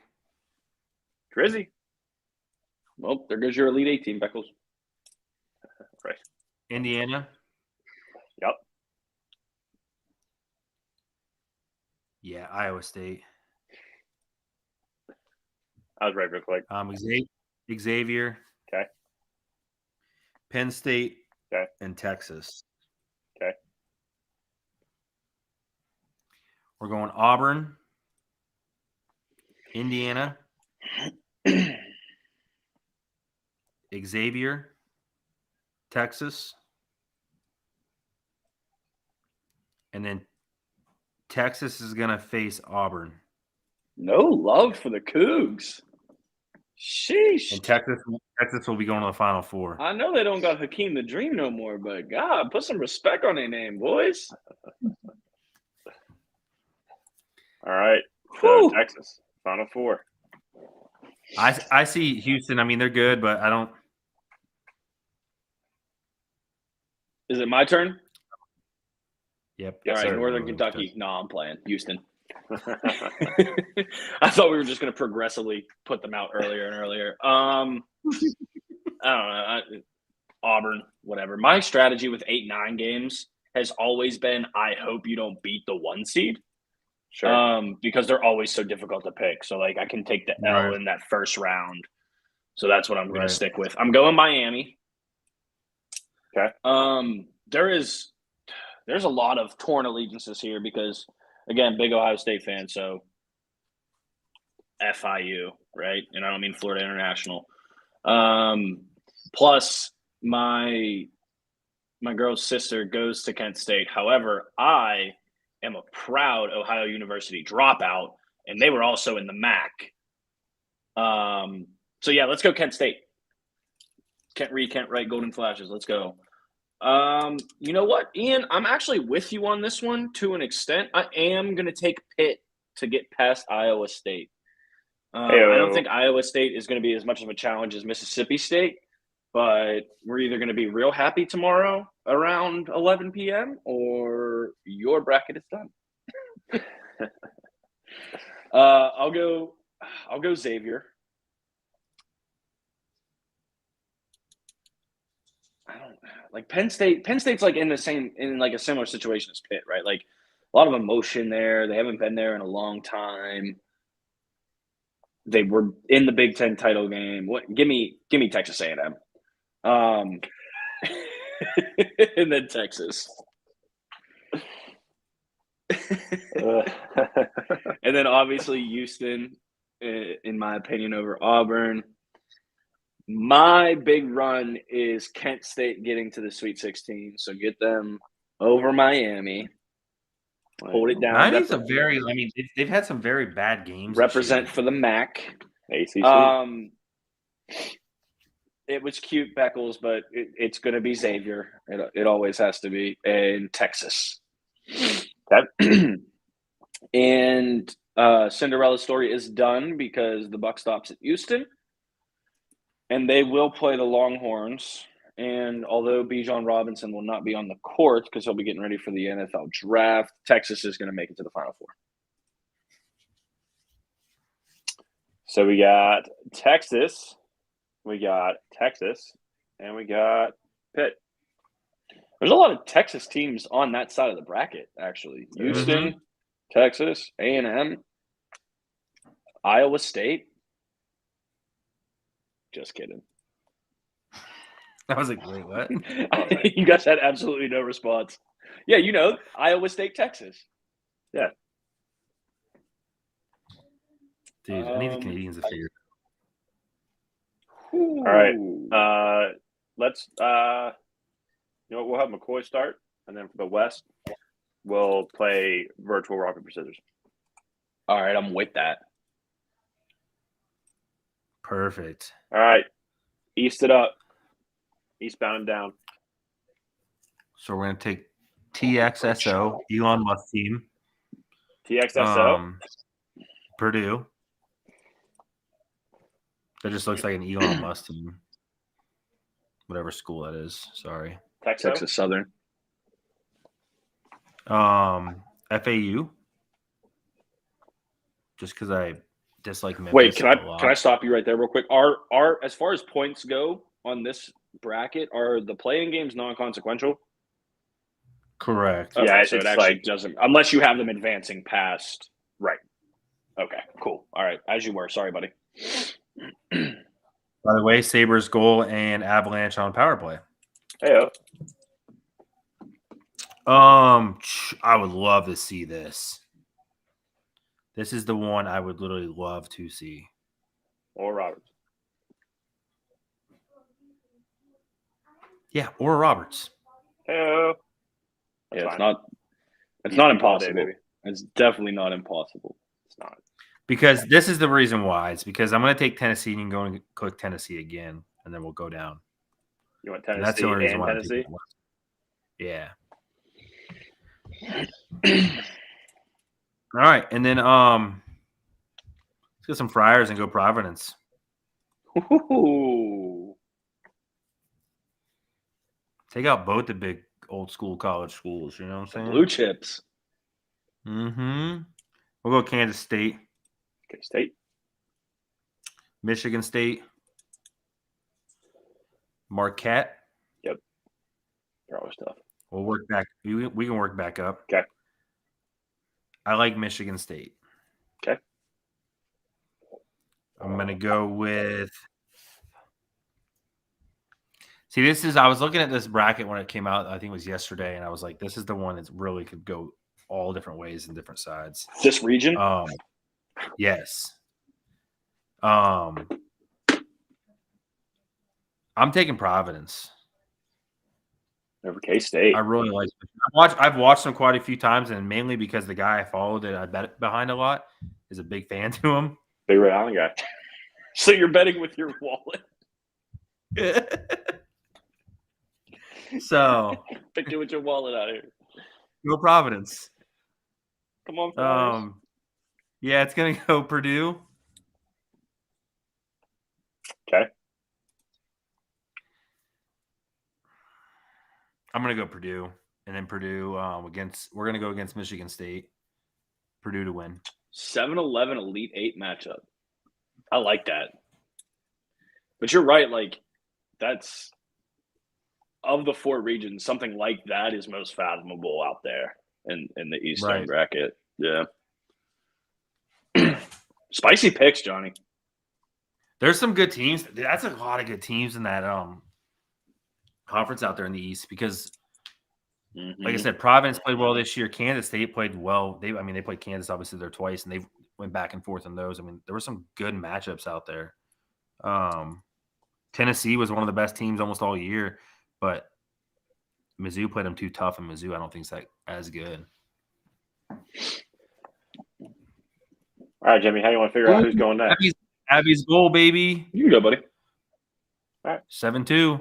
Drizzy. Well, there goes your Elite 18, Beckles. Right. Indiana. Yep. Yeah, Iowa State. I was right real quick. Xavier. Okay. Penn State. Okay. And Texas. Okay. We're going Auburn. Indiana. Xavier. Texas. And then Texas is going to face Auburn. No love for the Cougs. Sheesh. And Texas will be going to the Final Four. I know they don't got Hakeem the Dream no more, but God, put some respect on their name, boys. All right. So Texas, Final Four. I see Houston. I mean, they're good, but I don't. Is it my turn? Yep. All right, sir. Northern Kentucky. No, I'm playing Houston. I thought we were just going to progressively put them out earlier and earlier. I don't know. Auburn, whatever. My strategy with 8-9 games has always been, I hope you don't beat the 1 seed. Sure. Because they're always so difficult to pick. So like I can take the L Right. in that first round. So that's what I'm going to Right. stick with. I'm going Miami. Okay. There's a lot of torn allegiances here because again, big Ohio State fan, so FIU, right? And I don't mean Florida International. Plus my girl's sister goes to Kent State. However, I am a proud Ohio University dropout, and they were also in the MAC. So yeah, let's go Kent State. Kent read, Kent write, Golden Flashes. Let's go. You know what, Ian? I'm actually with you on this one to an extent. I am going to take Pitt to get past Iowa State. I don't think Iowa State is going to be as much of a challenge as Mississippi State, but we're either going to be real happy tomorrow around 11 p.m. or your bracket is done. I'll go Xavier. I don't like Penn State. Penn State's like in a similar situation as Pitt, right? Like a lot of emotion there. They haven't been there in a long time. They were in the Big Ten title game. What? Give me Texas A&M. And then Texas. And then obviously Houston, in my opinion, over Auburn. My big run is Kent State getting to the Sweet 16. So get them over Miami. Hold it down. Miami's they've had some very bad games. Represent for the MAC. ACC. It was cute, Beckles, but it's going to be Xavier. It always has to be. And Texas. And Cinderella's story is done because the buck stops at Houston. And they will play the Longhorns. And although Bijan Robinson will not be on the court because he'll be getting ready for the NFL draft, Texas is going to make it to the Final Four. So we got Texas, and we got Pitt. There's a lot of Texas teams on that side of the bracket, actually. Houston, Texas, A&M, Iowa State. Just kidding. I was like, wait, what? You guys had absolutely no response. Yeah, Iowa State, Texas. Yeah. Dude, I need the Canadians to figure it out. All right. Let's we'll have McCoy start, and then for the West, we'll play virtual rock, paper, scissors. All right, I'm with that. Perfect. All right. East it up. Eastbound and down. So we're going to take TXSO, Elon Musk team. TXSO. Purdue. That just looks like an Elon Musk team. Whatever school that is. Sorry. Texas Southern. FAU. Just because I dislike Memphis. Wait, can I stop you right there real quick? Are as far as points go on this bracket, are the playing games non-consequential? Correct. Okay, yeah, so it actually doesn't, unless you have them advancing past. Right. Okay, cool. All right, as you were. Sorry, buddy. By the way, Sabres goal and Avalanche on power play. Hey. I would love to see this. This is the one I would literally love to see. Or Roberts. Yeah, or Roberts. Hey. Yeah, it's not impossible. Baby. It's definitely not impossible. It's not. Because this is the reason why. It's because I'm going to take Tennessee and go and click Tennessee again, and then we'll go down. You want Tennessee and that's the only reason why Tennessee? Yeah. All right, and then let's get some Friars and go Providence. Ooh. Take out both the big old school college schools. You know what I'm saying? Blue chips. Mm-hmm. We'll go Kansas State. K-State. Michigan State. Marquette. Yep. They're always tough. We'll work back. We can work back up. Okay. I like Michigan State. Okay. I'm gonna go with. See, this is. I was looking at this bracket when it came out. I think it was yesterday, and I was like, "This is the one that really could go all different ways and different sides." This region? Yes. I'm taking Providence. Over K-State. I really like. I've watched them quite a few times, and mainly because the guy I follow that I bet behind a lot is a big fan to him. Big Red Island guy. So you're betting with your wallet? So Pick it with your wallet out here. go Providence. Come on, Flyers. Yeah, it's gonna go Purdue. Okay. I'm gonna go Purdue, and then Purdue we're gonna go against Michigan State. Purdue to win. 7-11 Elite 8 matchup. I like that. But you're right, like that's of the 4 regions, something like that is most fathomable out there in the Eastern bracket. Yeah. Spicy picks, Johnny. There's some good teams. That's a lot of good teams in that conference out there in the East because, like I said, Providence played well this year. Kansas State played well. They played Kansas obviously there twice, and they went back and forth on those. I mean, there were some good matchups out there. Tennessee was one of the best teams almost all year, but Mizzou played them too tough, and Mizzou I don't think is that as good. All right, Jimmy, how do you want to figure out who's going next? Abby's goal, baby. You can go, buddy. All right. 7-2.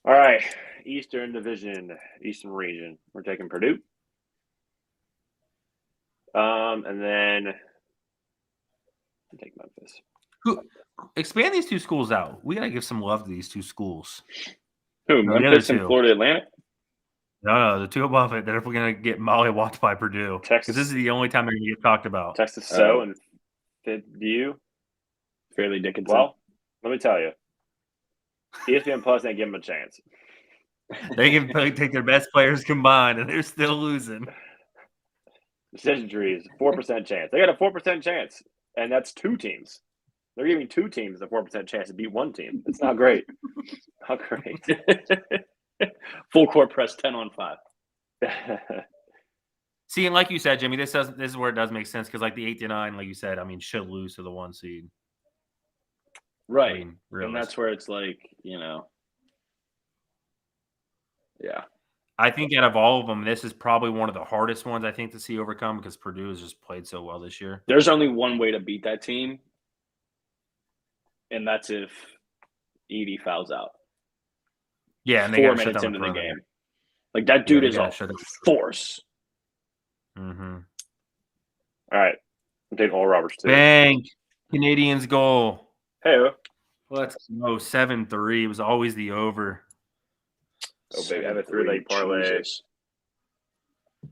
All right. Eastern Division, Eastern Region. We're taking Purdue. And then I'll take Memphis. Expand these 2 schools out. We got to give some love to these 2 schools. Who, No, Memphis and Florida Atlantic? No, the 2 above it. That if we're going to get mollywopped by Purdue. Texas. This is the only time they're going to get talked about. Texas and Fit View. Fairleigh Dickinson. Well, let me tell you. ESPN Plus ain't giving them a chance. They can take their best players combined, and they're still losing. Decision trees, 4% chance. They got a 4% chance, and that's 2 teams. They're giving 2 teams a 4% chance to beat 1 team. It's not great. Not great. Full court press 10-on-5. See, and like you said, Jimmy, this is where it does make sense because, like the 8-9, like you said, I mean, should lose to the 1 seed. Right. I mean, and that's where it's like, yeah. I think out of all of them, this is probably one of the hardest ones I think to see overcome because Purdue has just played so well this year. There's only one way to beat that team, and that's if Edey fouls out. Yeah, and 4 minutes into the game. Like, that dude is a force. Mm-hmm. All right. I'm taking Oral Roberts, too. Bang! Canadians goal. Hey, let's go 7-3. It was always the over. Oh, baby. I have a 3-leg parlay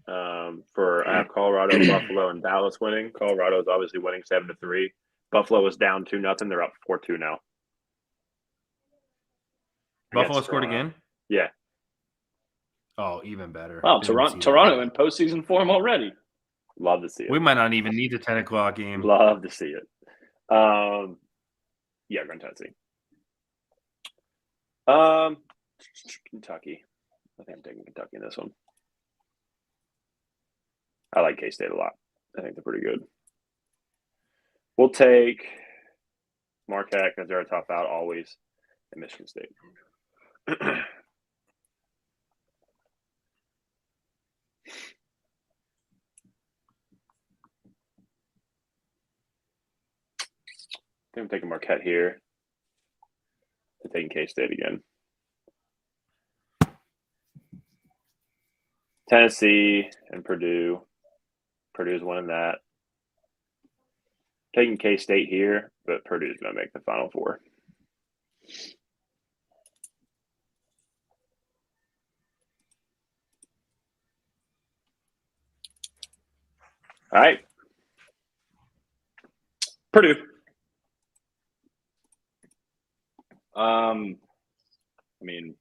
for I have Colorado, Buffalo, and Dallas winning. Colorado is obviously winning 7-3. Buffalo is down 2-0. They're up 4-2 now. Buffalo scored again? Yeah. Oh, even better. Wow, Toronto in postseason form already. Love to see it. We might not even need the 10 o'clock game. Love to see it. Yeah, going Tennessee. Kentucky. I think I'm taking Kentucky in this one. I like K-State a lot. I think they're pretty good. We'll take Marquette because they're a tough out always, and Michigan State. I think I'm taking Marquette here. I'm taking K-State again. Tennessee and Purdue. Purdue's winning that. Taking K-State here, but Purdue's going to make the Final Four. All right. Purdue. I mean,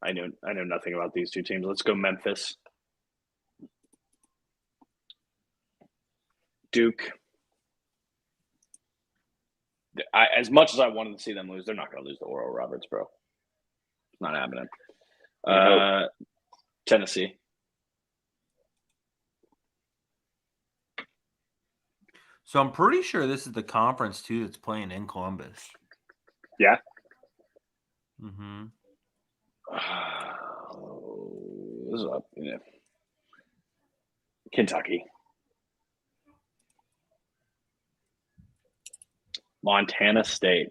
I know nothing about these two teams. Let's go Memphis. Duke. As much as I wanted to see them lose, they're not going to lose to Oral Roberts, bro. It's not happening. Tennessee. So I'm pretty sure this is the conference too that's playing in Columbus. Yeah. Mm-hmm. This is up. Yeah. Kentucky. Montana State.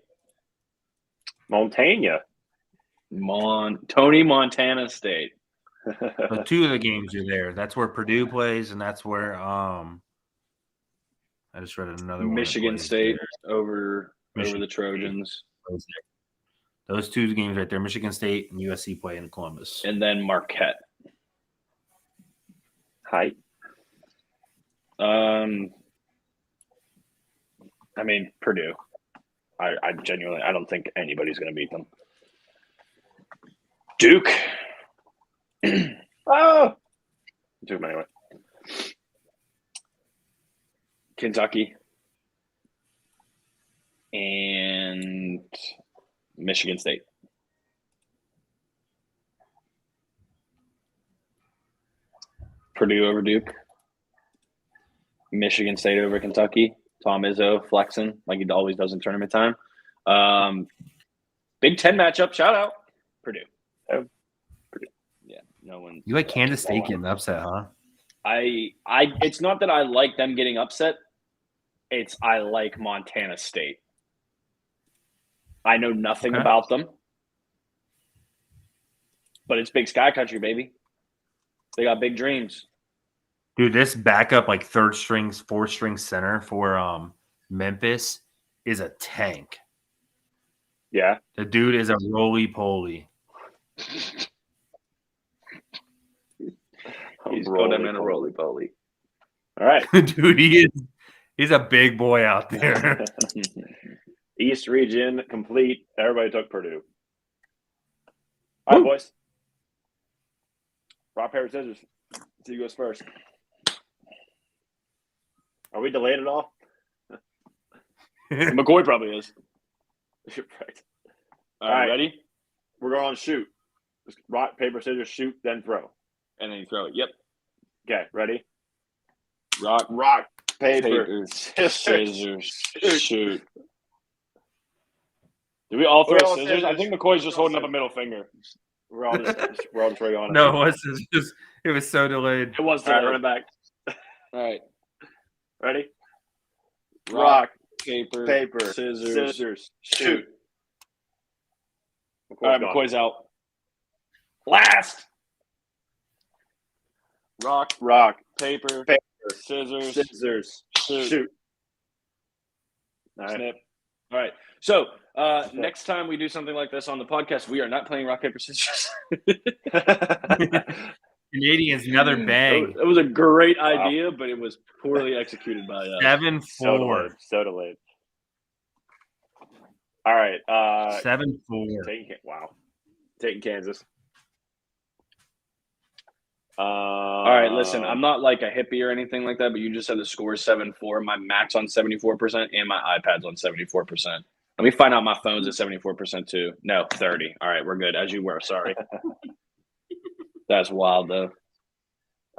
Montana. Tony Montana State. But two of the games are there. That's where Purdue plays, and that's where I just read another one. Michigan State over the Trojans. Those two games right there, Michigan State and USC play in Columbus. And then Marquette. Height. I mean, Purdue. I genuinely, I don't think anybody's going to beat them. Duke. Oh! Took them anyway. Kentucky. And Michigan State. Purdue over Duke. Michigan State over Kentucky. Tom Izzo flexing like he always does in tournament time. Big Ten matchup. Shout out. Purdue. Purdue. Yeah, no one. You like Kansas State getting upset, huh? It's not that I like them getting upset. It's I like Montana State. I know nothing about them. But it's Big Sky Country, baby. They got big dreams. Dude, this backup, like third string, fourth string center for Memphis is a tank. Yeah. The dude is a roly-poly. He's got him in a roly-poly. All right. Dude, he's a big boy out there. East region complete. Everybody took Purdue. All right, boys. Rock, paper, scissors. See who goes first. Are we delayed at all? McCoy probably is. You're right. All right, ready? We're going to shoot. Just rock, paper, scissors, shoot, then throw. And then you throw it. Yep. Okay, ready? Rock, paper, scissors, shoot. Do we all throw scissors? scissors. I think McCoy's just holding up a middle finger. We're all just ready on it. No, it was so delayed. It was All right, delayed. run it back. All right. Ready? Rock, paper, scissors, shoot. All right, McCoy's out. Last. Rock, paper, scissors, shoot. All right. Snip. All right. So next time we do something like this on the podcast, we are not playing rock, paper, scissors. Canadians, another bang. It was a great idea, but it was poorly executed by us. 7-4. So delayed. All right. 7-4. Taking Kansas. All right, listen, I'm not like a hippie or anything like that, but you just said the score is 7-4. My Mac's on 74% and my iPad's on 74%. Let me find out my phone's at 74% too. No, 30. All right, we're good. As you were. Sorry. That's wild, though.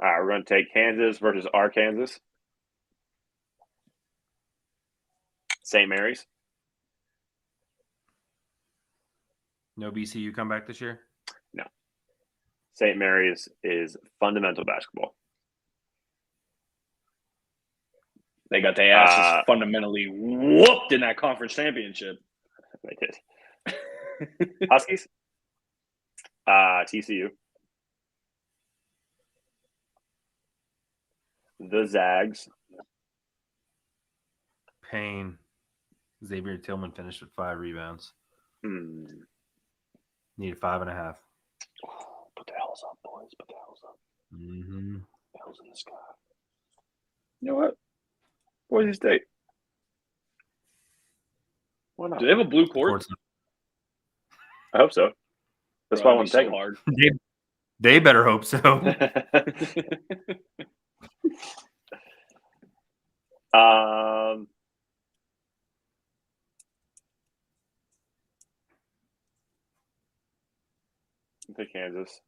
All right, we're going to take Kansas versus Arkansas. St. Mary's. No BCU come back this year? No. St. Mary's is fundamental basketball. They got their asses fundamentally whooped in that conference championship. They did. Huskies. TCU. The Zags. Payne. Xavier Tillman finished with 5 rebounds. Needed 5.5. Put the hells up, boys. Put the hells up. Mm-hmm. Hells in the sky. You know what? Boise State. Why not? Do they have a blue court? I hope so. That's Bro, why I that'd want be to take so him. hard. They better hope so. Pick Kansas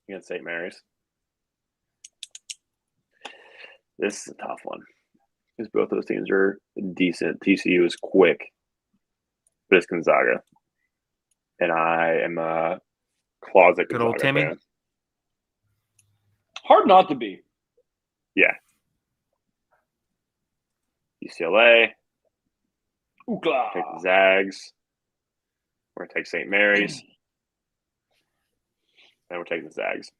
against St. Mary's. This is a tough one because both those teams are decent. TCU is quick, but it's Gonzaga, and I am a closet Good old Gonzaga Timmy. fan. Hard not to be. Yeah. UCLA. Ookla. Take the Zags. We're gonna take St. Mary's, and we're taking the Zags.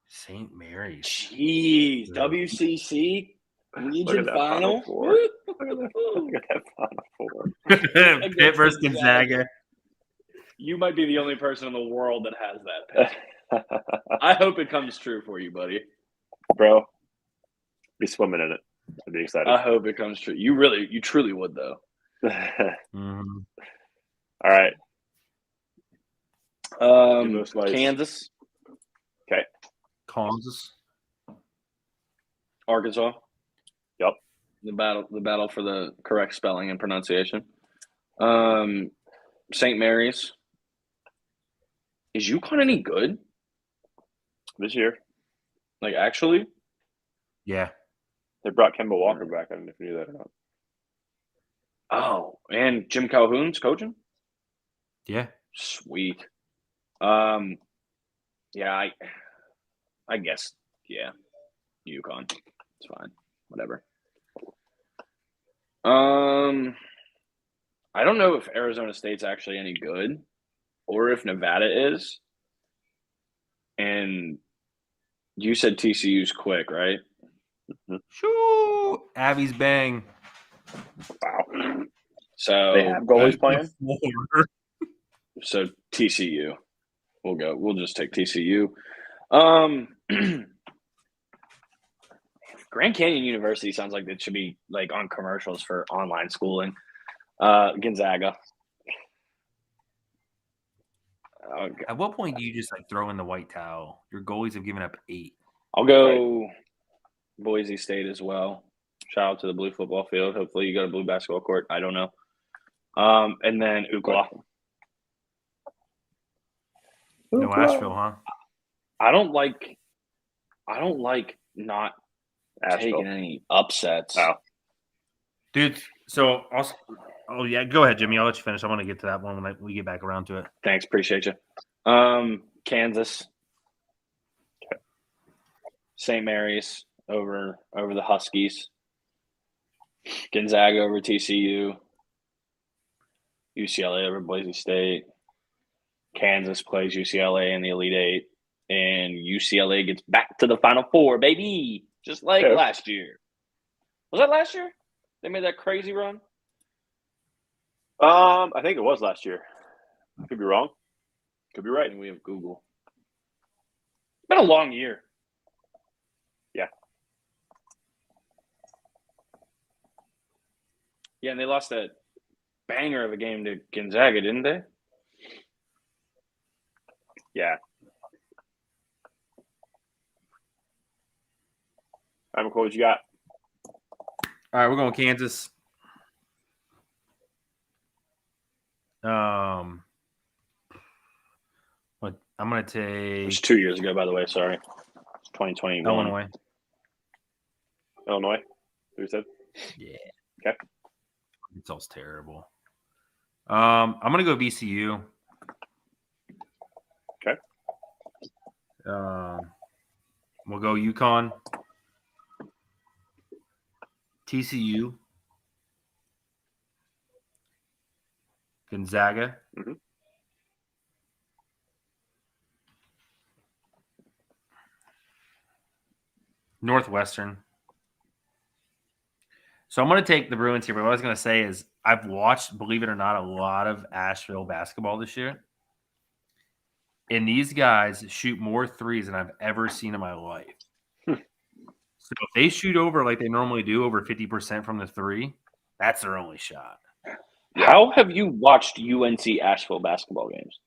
St. Mary's. Jeez, Yeah. WCC Look region at that final. Final Four. Look at that Final Four. Pitt versus Gonzaga. You might be the only person in the world that has that pick. I hope it comes true for you, buddy. Bro, be swimming in it. I'd be excited. I hope it comes true. You truly would, though. Mhm. All right. Most likes. Kansas, Okay. Kansas. Arkansas. Yep. The battle for the correct spelling and pronunciation. St. Mary's. Is UConn any good? This year, Like, actually? Yeah. they brought Kemba Walker back. I don't know if you knew that or not. Oh, and Jim Calhoun's coaching? Yeah. Sweet. Yeah, I guess, yeah. UConn. It's fine. Whatever. I don't know if Arizona State's actually any good or if Nevada is. And you said TCU's quick, right? Shoo! Abby's bang. Wow. So They have goalies playing? So TCU. We'll just take TCU. Grand Canyon University sounds like it should be like on commercials for online schooling. Gonzaga. Okay. At what point do you just like throw in the white towel? Your goalies have given up 8. I'll go Boise State as well. Shout out to the blue football field. Hopefully you got a blue basketball court. I don't know. And then UCLA. No Asheville, huh? I don't like not Asheville. taking any upsets. Oh. Dude, so also, oh yeah, go ahead, Jimmy. I'll let you finish. I want to get to that one when we get back around to it. Thanks, appreciate you. Kansas, St. Mary's over the Huskies, Gonzaga over TCU, UCLA over Boise State, Kansas plays UCLA in the Elite Eight, and UCLA gets back to the Final Four, baby, just like last year. Was that last year? They made that crazy run? I think it was last year. Could be wrong. Could be right. And we have Google. It's been a long year. Yeah. Yeah, and they lost that banger of a game to Gonzaga, didn't they? Yeah. All right, McCoy, what you got? All right, we're going Kansas. What I'm gonna It take was 2 years ago, by the way. Sorry, it's 2021. Illinois. Illinois. Who said? Yeah. Okay. It's all terrible. I'm gonna go VCU. Okay. We'll go UConn. TCU. Gonzaga. Mm-hmm. Northwestern. So I'm going to take the Bruins here, but what I was going to say is I've watched, believe it or not, a lot of Asheville basketball this year. And these guys shoot more threes than I've ever seen in my life. So if they shoot over like they normally do, over 50% from the three, that's their only shot. How have you watched UNC Asheville basketball games?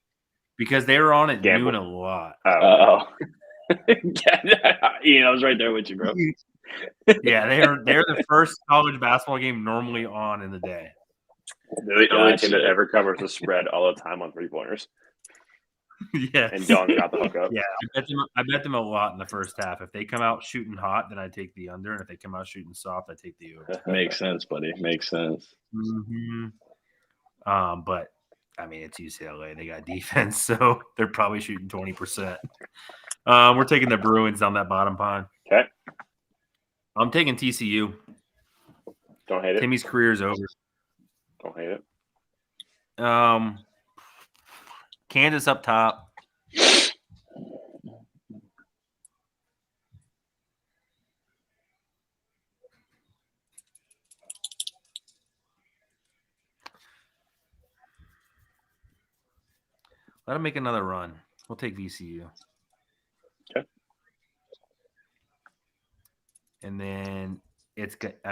because they were on at Gamble. noon a lot. Oh. Ian, I was right there with you, bro. Yeah, they're the first college basketball game normally on in the day. They're the only team that Gotcha. ever covers the spread all the time on 3-pointers. Yeah, And Dylan's got the hookup. yeah. I bet them a lot in the first half. If they come out shooting hot, then I take the under, and if they come out shooting soft, I take the over. Makes sense, buddy. Makes sense. Mm-hmm. But I mean, it's UCLA. They got defense, so they're probably shooting 20%. We're taking the Bruins down that bottom pine. Okay. I'm taking TCU. Don't hate it. Timmy's career is over. Don't hate it. Kansas up top. Let him make another run. We'll take VCU. Okay. And then it's Kansas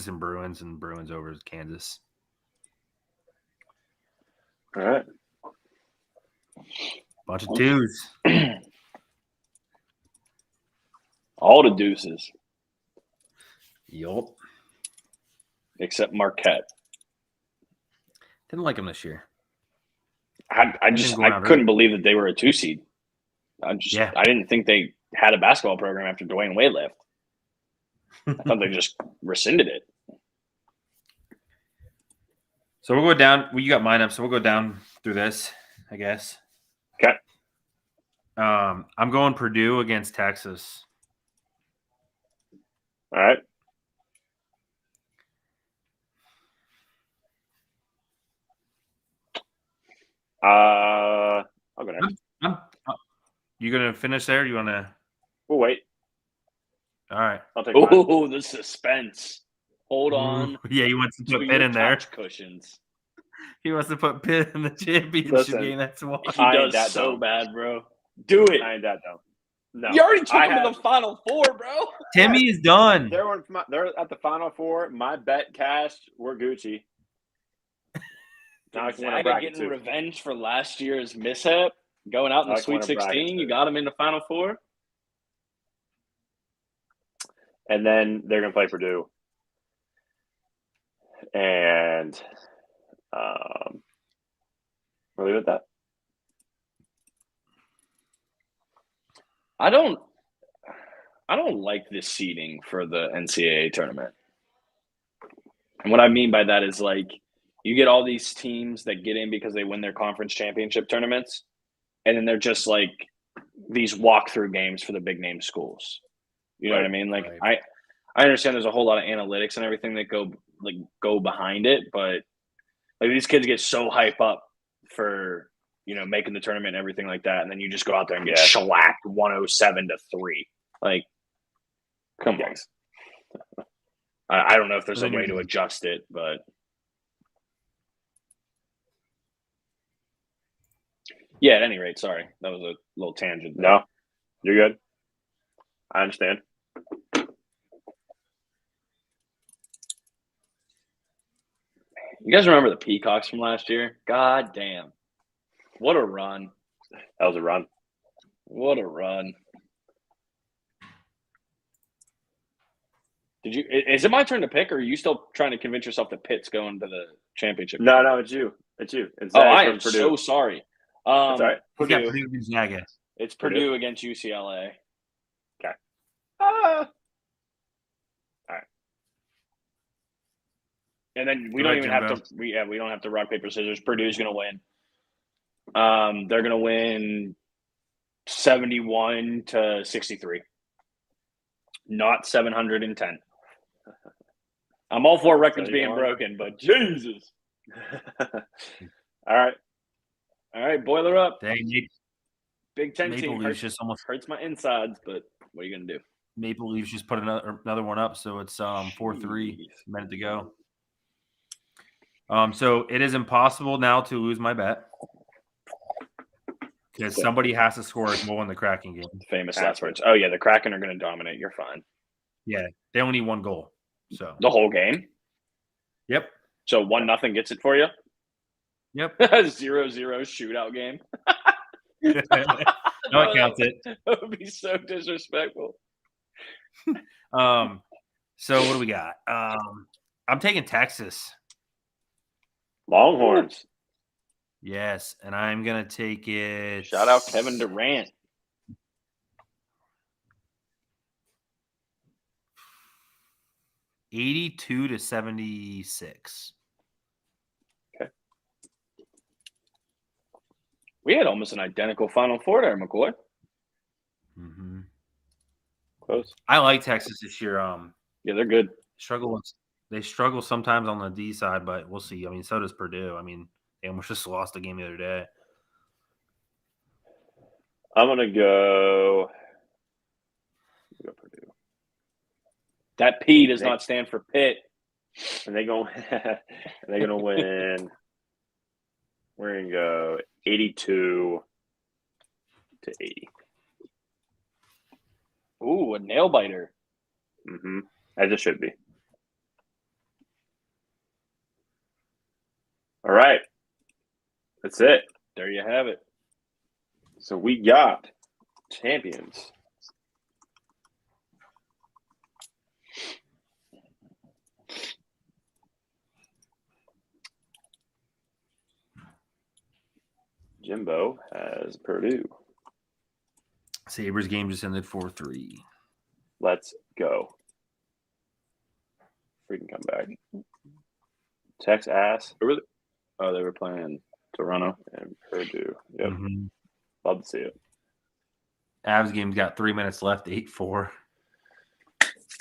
and Bruins over Kansas. All right. Bunch of twos. All the deuces Yup. except Marquette. Didn't like him this year. I couldn't believe that they were a 2 seed. I didn't think they had a basketball program after Dwayne Wade left. I thought they just rescinded it. So we'll go down. Well, you got mine up, so we'll go down through this, I guess. Okay. I'm going Purdue against Texas. All right. I'll go next. You gonna finish there? You wanna? We'll wait. All right. I'll take mine. Oh, the suspense. Hold on. Yeah, he wants to to put your Pitt in there. couch cushions. He wants to put Pitt in the championship Listen, game. That's why. He I ain't does that so dumb. bad, bro. Do it. I ain't that dumb. No. You already took I him to have- the Final Four, bro. Timmy is done. They're at the Final Four. My bet cashed. We're Gucci. Now I can win a Gonzaga bracket getting too. revenge for last year's mishap, going out in I the can win Sweet a bracket 16. You too. got him in the Final Four. And then they're gonna play Purdue. And we'll leave it at that. I don't like this seeding for the NCAA tournament. And what I mean by that is like you get all these teams that get in because they win their conference championship tournaments, and then they're just like these walkthrough games for the big name schools. You know what I mean? Like Right. I understand there's a whole lot of analytics and everything that go behind it, but like these kids get so hype up for making the tournament and everything like that, and then you just go out there and get shellacked 107-3. Like, come on. I don't know if there's a way to adjust it, but yeah. At any rate, sorry, that was a little tangent. No, you're good. I understand. You guys remember the Peacocks from last year? God damn. What a run. That was a run. What a run. Is it my turn to pick, or are you still trying to convince yourself that Pitt's going to the championship? No, it's you. It's you. It's I from am Purdue. so sorry. That's all right. He's got Purdue. Purdue Gonzaga. It's Purdue against UCLA. All right. And then we Go don't ahead, even have Jimbo. to. We don't have to rock paper scissors. Purdue's going to win. They're going to win 71-63, not 710. I'm all for records being 71. broken, but Jesus! All right. All right, boiler up. Dang, Big Ten Maple team Leafs just almost. hurts my insides, but what are you going to do? Maple Leafs just put another one up, so it's 4-3. Minute to go. So it is impossible now to lose my bet because somebody has to score a goal in the Kraken game. Famous last words. Oh yeah, the Kraken are going to dominate. You're fine. Yeah, they only need one goal. So The whole game. yep. So 1-0 gets it for you. Yep. 0-0 shootout game. No, it counts it. That would be so disrespectful. So what do we got? I'm taking Texas. Longhorns. Yes, and I'm gonna take it. Shout out Kevin Durant. 82-76. We had almost an identical Final Four there, McCoy. Mm-hmm. Close. I like Texas this year. Yeah, they're good. They struggle sometimes on the D side, but we'll see. I mean, so does Purdue. I mean, they almost just lost the game the other day. I'm gonna go Purdue. That P does not stand for Pitt. And they're gonna win. We're gonna go 82-80. Ooh, a nail biter. Mm-hmm. As it should be. All right. That's it. There you have it. So we got champions. Jimbo has Purdue. Sabres game just ended 4-3. Let's go. Freaking come back. Tex ass. Oh, they were playing Toronto and Purdue. Yep. Mm-hmm. Love to see it. Avs game's got 3 minutes left, 8-4.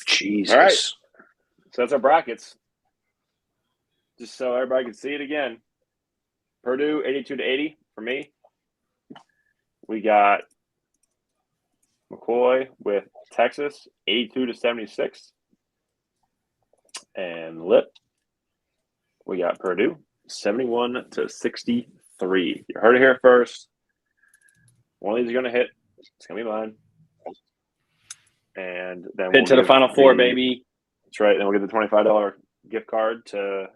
Jesus. All right. So that's our brackets. Just so everybody can see it again. Purdue 82-80 for me. We got McCoy with Texas 82-76. And Lip, we got Purdue 71-63. You heard it here first. One of these are going to hit. It's going to be mine. And then Hit to the Final Four, baby. That's right. Then we'll get the $25 gift card to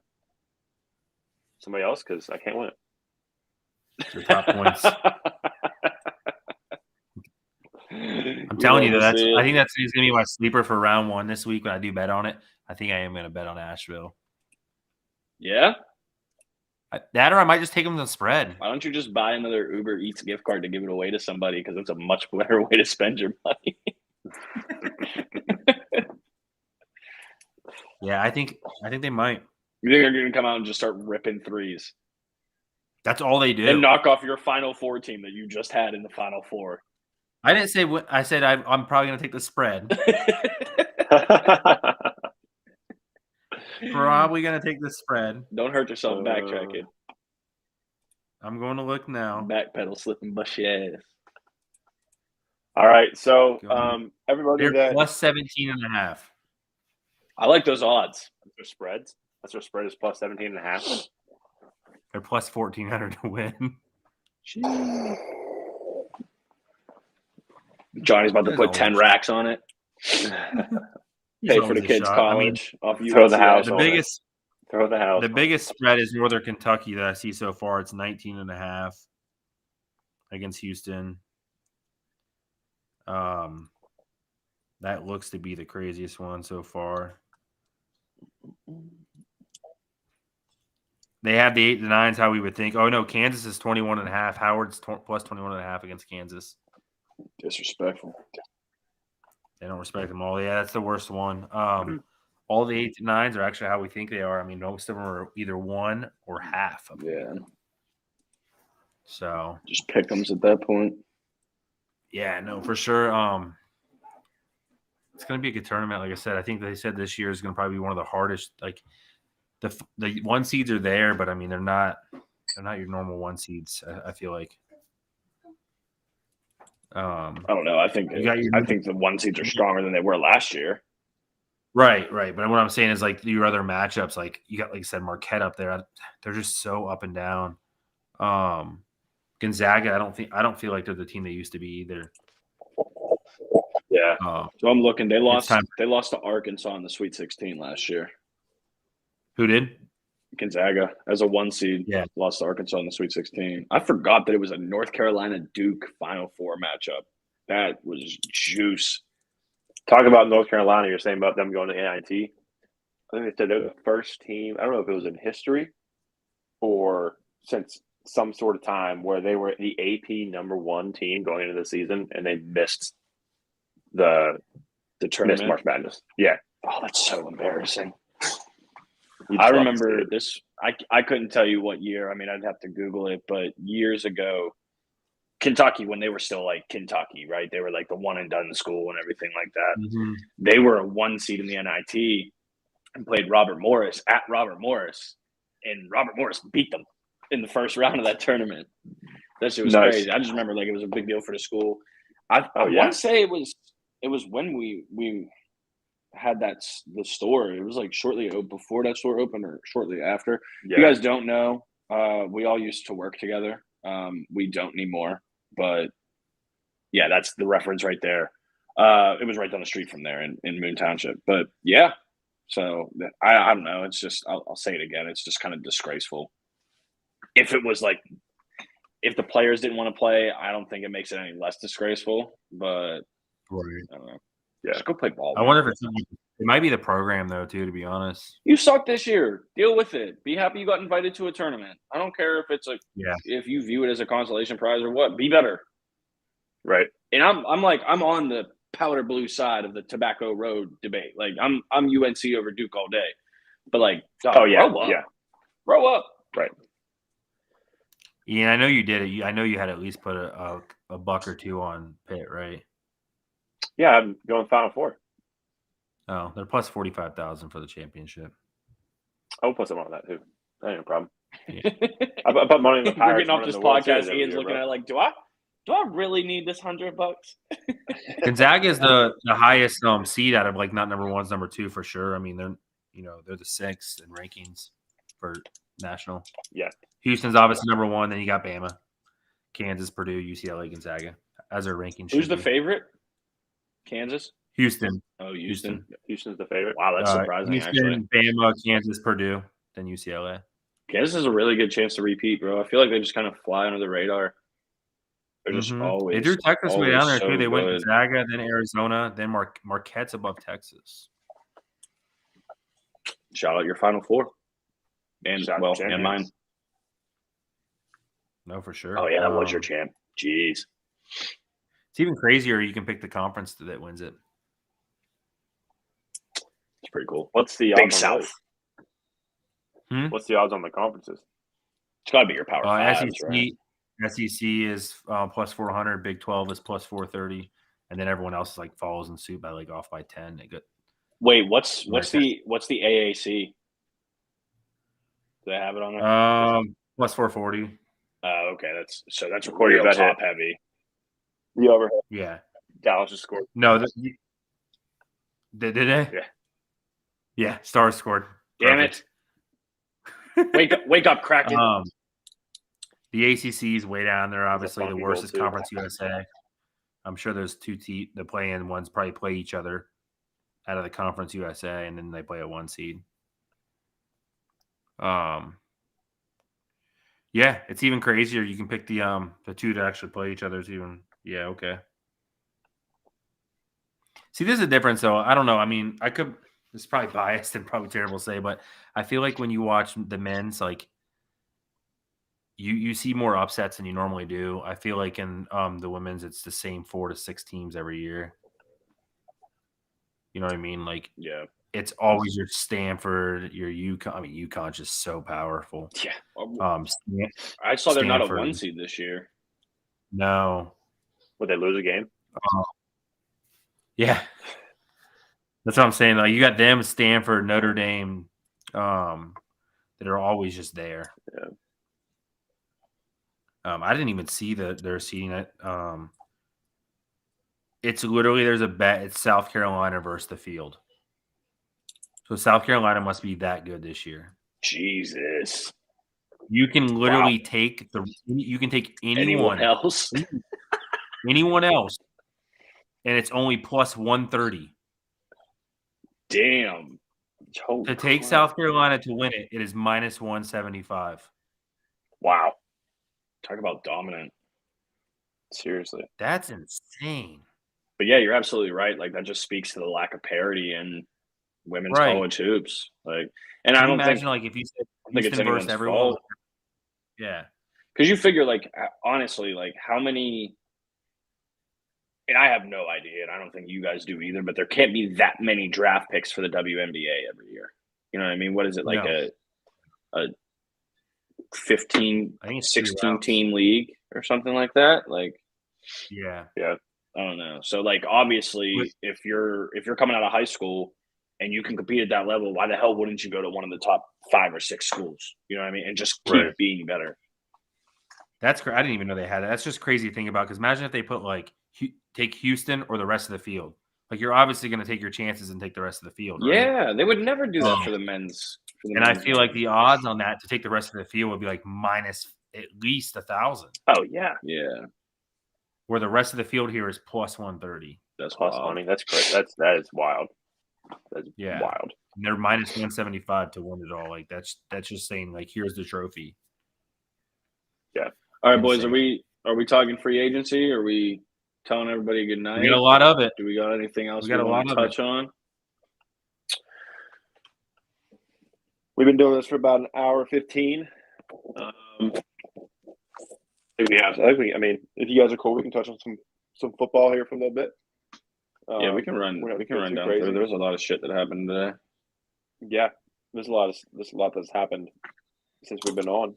somebody else because I can't win it. The top points. I'm telling you, I think that's going to be my sleeper for round one this week when I do bet on it. I think I am going to bet on Asheville. Yeah? That or I might just take them to the spread. Why don't you just buy another Uber Eats gift card to give it away to somebody because it's a much better way to spend your money. Yeah, I think they might. You think they're going to come out and just start ripping threes? That's all they do. And knock off your Final Four team that you just had in the Final Four. I didn't say what I said. I'm probably going to take the spread. Probably going to take the spread. Don't hurt yourself backtracking. I'm going to look now. Backpedal, slipping bushy ass. All right, so everybody they're plus 17.5. I like those odds. That's their spreads. That's their spread is plus 17.5. They're plus 1,400 to win. Johnny's about to put 10 racks on it. Pay for the kids' college. Throw the house. Throw the house. The biggest spread is Northern Kentucky that I see so far. It's 19.5 against Houston. That looks to be the craziest one so far. They have the 8 to 9s, how we would think. Oh, no, Kansas is 21.5. Howard's plus 21.5 against Kansas. Disrespectful. They don't respect them all. Yeah, that's the worst one. All the 8 to 9s are actually how we think they are. I mean, most of them are either one or half of them. Yeah. So just pick them at that point. Yeah, no, for sure. It's going to be a good tournament. Like I said, I think they said this year is going to probably be one of the hardest. Like the one seeds are there, but I mean they're not your normal one seeds. I feel like. I don't know. I think the one seeds are stronger than they were last year. Right. But what I'm saying is like your other matchups, like you got, like I said, Marquette up there. They're just so up and down. Gonzaga, I don't feel like they're the team they used to be either. Yeah. So I'm looking. They lost to Arkansas in the Sweet 16 last year. Who did? Gonzaga as a 1 seed. Yeah. Lost to Arkansas in the Sweet 16. I forgot that it was a North Carolina Duke Final Four matchup. That was juice. Talk about North Carolina. You're saying about them going to NIT. I think they said they're the first team. I don't know if it was in history or since some sort of time where they were the AP number 1 team going into the season and they missed the tournament. March Madness. Yeah. Oh, that's so embarrassing. You'd I love to remember see it. this. I couldn't tell you what year. I mean, I'd have to Google it, but years ago, Kentucky, when they were still like Kentucky, right? They were like the one and done school and everything like that. Mm-hmm. They were a 1 seed in the NIT and played Robert Morris at Robert Morris, and Robert Morris beat them in the first round of that tournament. That shit was Nice. crazy. I just remember like it was a big deal for the school. I yeah. want to say it was when we had the store. It was like shortly before that store opened or shortly after. Yeah. If you guys don't know, we all used to work together. We don't anymore, but yeah, that's the reference right there. It was right down the street from there in Moon Township. But yeah, so I don't know. It's just I'll say it again. It's just kind of disgraceful. If it was like if the players didn't want to play, I don't think it makes it any less disgraceful. But Right. I don't know. Yeah. Just go play ball. I man. wonder if it might be the program though, too. To be honest. You suck this year. Deal with it. Be happy you got invited to a tournament. I don't care if it's if you view it as a consolation prize or what. Be better. Right. And I'm on the powder blue side of the Tobacco Road debate. Like I'm UNC over Duke all day. But like, Oh yeah. grow up. Yeah. Grow up. Right. Yeah, I know you did it. I know you had at least put a buck or two on Pitt, right? Yeah. I'm going Final Four. Oh, they're plus 45,000 for the championship. I'll put some on that too. That ain't a problem. Yeah. I put money in the We're Pirates. getting off winning this the World podcast. Series every Ian's year, looking bro. at it like, do I really need this $100? Gonzaga is the highest seed out of like not number 1, number 2 for sure. I mean, they're the 6th in rankings for national. Yeah. Houston's obviously number 1. Then you got Bama, Kansas, Purdue, UCLA, Gonzaga as their rankings. Who's the favorite? Kansas? Houston. Oh, Houston. Houston's the favorite. Wow, that's surprising, Houston, actually. Bama, Kansas, Purdue, then UCLA. Kansas has a really good chance to repeat, bro. I feel like they just kind of fly under the radar. They're just always. They drew Texas way down there too. They went good. Gonzaga, then Arizona, then Marquette's above Texas. Shout out your Final Four, and Shout out well, champions. and mine. No, for sure. Oh yeah, that was your champ. Jeez, it's even crazier. You can pick the conference that wins it. it's pretty cool. What's the Big odds South? What's the odds on the conferences? It's got to be your power fives, SEC, right? SEC is plus 400. Big 12 is plus 430, and then everyone else is like follows in suit by like off by 10. They got. Wait, what's the AAC? Do they have it on there? Plus 440. Okay, that's Record your real bet top hit. heavy. The overhead. Yeah. Dallas just scored. No, did they? Yeah. Yeah, Stars scored. Damn Perfect. it! Wake up, Kraken. The ACC is way down there. Obviously, the funky worst goal, is too. Conference USA. I'm sure there's the play-in ones probably play each other out of the Conference USA, and then they play a 1 seed. Yeah, it's even crazier. You can pick the 2 to actually play each other. It's even okay. See, this is a difference, though. I don't know. I mean, it's probably biased and probably terrible to say, but I feel like when you watch the men's, like you see more upsets than you normally do. I feel like in the women's, it's the same 4 to 6 teams every year. You know what I mean? Like, Yeah. It's always your Stanford, your UConn. I mean, UConn's just so powerful. Yeah. I saw they're not a 1 seed this year. No. Would they lose a game? Yeah. That's what I'm saying. Like, you got them, Stanford, Notre Dame, that are always just there. Yeah. I didn't even see they're seeding it. It's literally there's a bet. It's South Carolina versus the field. So South Carolina must be that good this year. Jesus. You can literally take anyone else. anyone else, and it's only plus 130. Damn. Oh, To take South Carolina to win it, it is minus 175. Wow. Talk about dominant. seriously. That's insane. But yeah, you're absolutely right. Like that just speaks to the lack of parity in women's Right. college hoops. Like, and Can I you don't think imagine, like, if you said I think it's Houston versus anyone's everyone? fault. Yeah. Because you figure, like, honestly, like how many. And I have no idea, and I don't think you guys do either. But there can't be that many draft picks for the WNBA every year. You know what I mean? What is it like No. a 15, I think it's 16 team league or something like that? Like, Yeah. Yeah. I don't know. So like obviously But- if you're coming out of high school and you can compete at that level, why the hell wouldn't you go to one of the top 5 or 6 schools? You know what I mean? And just keep Right. being better. That's I didn't even know they had it. That's just crazy to think about, because imagine if they put like take Houston or the rest of the field. Like, you're obviously going to take your chances and take the rest of the field, right? Yeah, they would never do that Um, for the men's. And I feel like the odds on that to take the rest of the field would be like minus at least 1,000, Oh yeah. yeah, where the rest of the field here is plus 130. that's Plus wild. money. That's great. That is wild. That's Yeah. wild. And they're minus 175 to win it all. Like, that's just saying, like, here's the trophy. All right, boys, Insane. are we talking free agency? Are we telling everybody good night? We got a lot of it. Do we got anything else We got a want to lot of touch on? We've been doing this for about an hour 15. I think we have. I mean, if you guys are cool, we can touch on some football here for a little bit. Yeah, we can run. we're not We can getting run too down crazy. through. There was a lot of shit that happened today. Yeah, there's a lot that's happened since we've been on.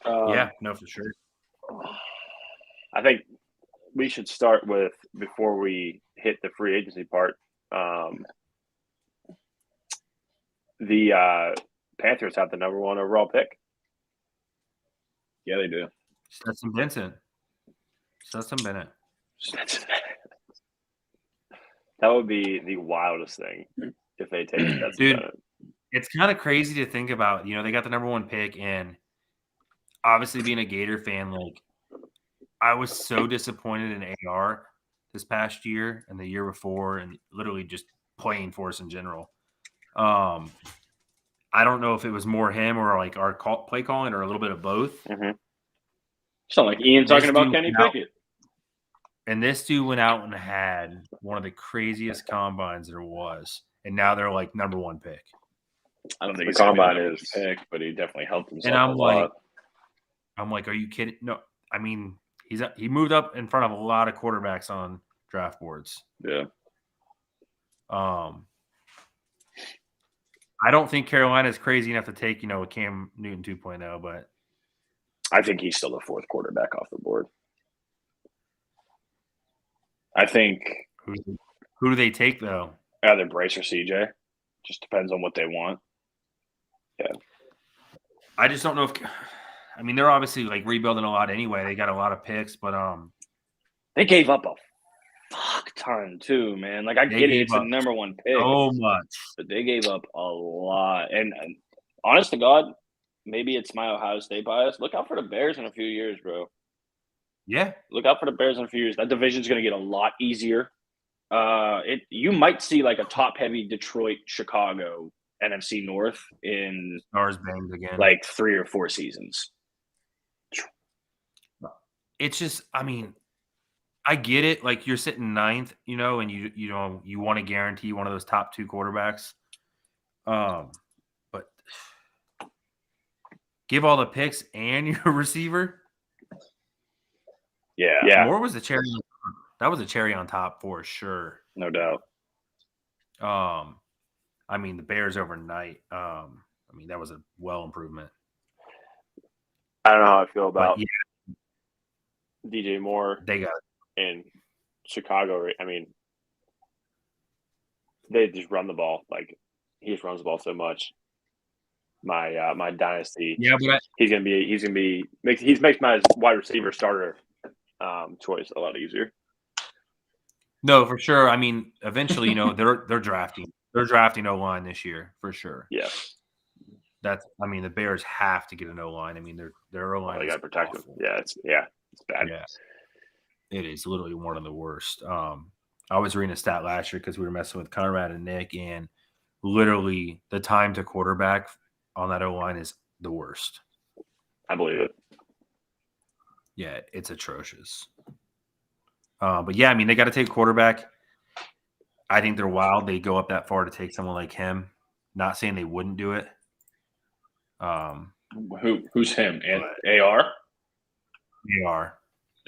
Yeah, no, for sure. I think we should start with, before we hit the free agency part. The Panthers have the number 1 overall pick. Yeah, they do. Stetson Bennett. That would be the wildest thing if they take that. Dude, it's kind of crazy to think about. You know, they got the number 1 pick, and obviously being a Gator fan, like, I was so disappointed in AR this past year and the year before, and literally just playing for us in general. I don't know if it was more him or like our play calling, or a little bit of both. Mm-hmm. Sound like Ian talking about dude Kenny went out- Pickett. And this dude went out and had one of the craziest combines there was, and now they're like number 1 pick. I don't think The he's gonna be the combine number is- one pick, but he definitely helped himself And I'm a like, lot. are you kidding? No, I mean, he moved up in front of a lot of quarterbacks on draft boards. Yeah. I don't think Carolina is crazy enough to take, a Cam Newton 2.0, but I think he's still the 4th quarterback off the board. I think who do they take though? either Brace or CJ. Just depends on what they want. I just don't know if. I mean, they're obviously like rebuilding a lot anyway. They got a lot of picks, but They gave up a fuck ton too, man. Like I They get it, gave it's the up number 1 pick, so much. but they gave up a lot. And honest to God, maybe it's my Ohio State bias. Look out for the Bears in a few years, bro. Yeah, Look out for the Bears in a few years. That division's going to get a lot easier. You might see like a top-heavy Detroit, Chicago, NFC North in stars banged again. like 3 or 4 seasons. It's just, I mean, I get it. Like, you're sitting 9th, and you want to guarantee one of those top 2 quarterbacks. But give all the picks and your receiver. Yeah, Moore was the cherry. That was a cherry on top for sure. no doubt. I mean, the Bears overnight. I mean, that was a improvement. I don't know how I feel But about yeah, DJ Moore they got in Chicago. I mean, they just run the ball. Like, he just runs the ball so much. My dynasty. yeah, but He's makes my wide receiver starter choice a lot easier. no, for sure. I mean, eventually, they're drafting. They're drafting O-line this year for sure. Yeah, the Bears have to get an O-line. I mean, their O-line. they is got to protect him. awful. It's bad. Yeah, it is literally one of the worst. I was reading a stat last year because we were messing with Conrad and Nick, and literally the time to quarterback on that O-line is the worst. I believe it. Yeah, it's atrocious. But yeah, I mean, they got to take quarterback. I think they're wild. They go up that far to take someone like him. Not saying they wouldn't do it. Who's him? And AR? They are.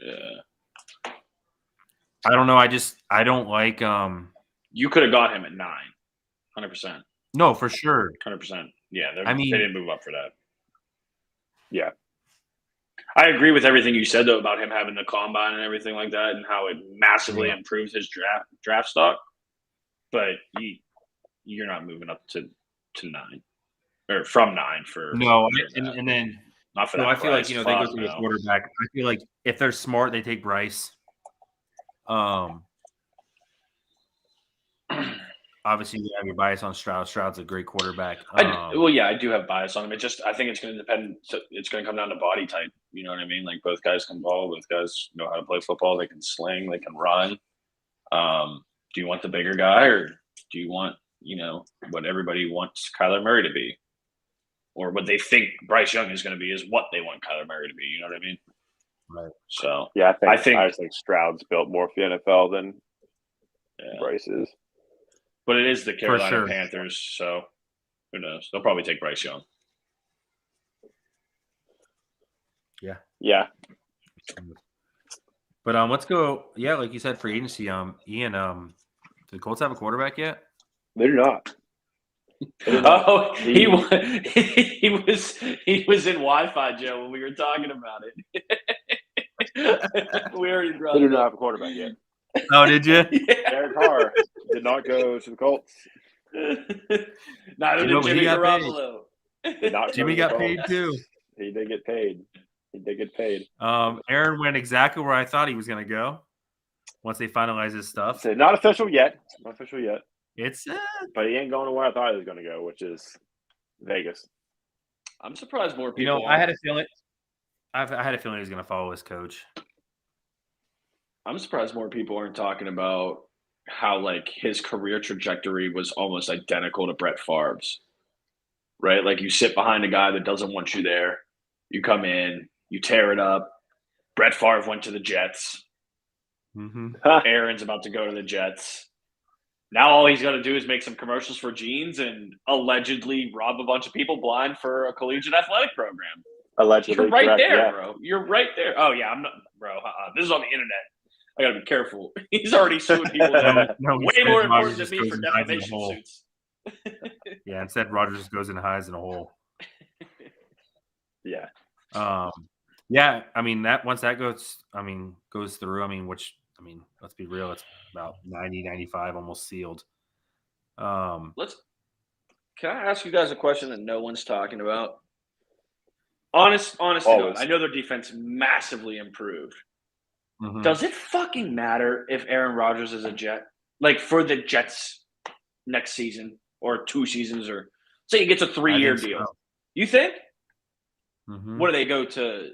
Yeah. I don't know. I don't like. You could have got him at 9. 100%. No, for sure. 100%. Yeah, I mean, they didn't move up for that. Yeah. I agree with everything you said, though, about him having the combine and everything like that and how it massively improves his draft stock. But you're not moving up to 9 or from 9 for no. And then not for so that. I feel price. like they go through a quarterback. I feel like if they're smart, they take Bryce. Obviously, you have your bias on Stroud. Stroud's a great quarterback. I do have bias on him. I think it's going to depend. So it's going to come down to body type. You know what I mean? Like both guys can ball. Both guys know how to play football. They can sling. They can run. Do you want the bigger guy, or do you want what everybody wants Kyler Murray to be, or what they think Bryce Young is going to be is what they want Kyler Murray to be? You know what I mean? Right. So yeah, I just think Stroud's built more for the NFL than Bryce is. But it is the Carolina sure. Panthers, so who knows? They'll probably take Bryce Young. Yeah. Yeah. But let's go. Yeah, like you said, free agency. Ian, do the Colts have a quarterback yet? They do not. Oh, he was in Wi-Fi, Joe, when we were talking about it. We already brought They do it not up. have a quarterback yet. Oh, did you? Derek Carr did not go to the Colts. Neither did Jimmy Garoppolo. Jimmy got paid too. He did get paid. Aaron went exactly where I thought he was going to go once they finalize his stuff. So not official yet. It's but he ain't going to where I thought he was going to go, which is Vegas. I'm surprised more people. I had a feeling. I had a feeling he was going to follow his coach. I'm surprised more people aren't talking about how like his career trajectory was almost identical to Brett Favre's. Right? Like you sit behind a guy that doesn't want you there. You come in, you tear it up. Brett Favre went to the Jets. Mm-hmm. Aaron's about to go to the Jets. Now all he's going to do is make some commercials for jeans and allegedly rob a bunch of people blind for a collegiate athletic program. Allegedly, you're right correct, there, yeah. Bro. You're right there. Oh yeah, I'm not, bro. This is on the internet. I got to be careful. He's already suing people that way more important than me for defamation suits. Yeah, instead Rodgers just goes and hides in a hole. Yeah. Yeah, I mean that once that goes through, let's be real, it's about 90, 95 almost sealed. Can I ask you guys a question that no one's talking about? Honest to God, I know their defense massively improved. Mm-hmm. Does it fucking matter if Aaron Rodgers is a Jet? Like for the Jets next season or 2 seasons, or say he gets a 3-year deal. So. You think? Mm-hmm. What do they go to?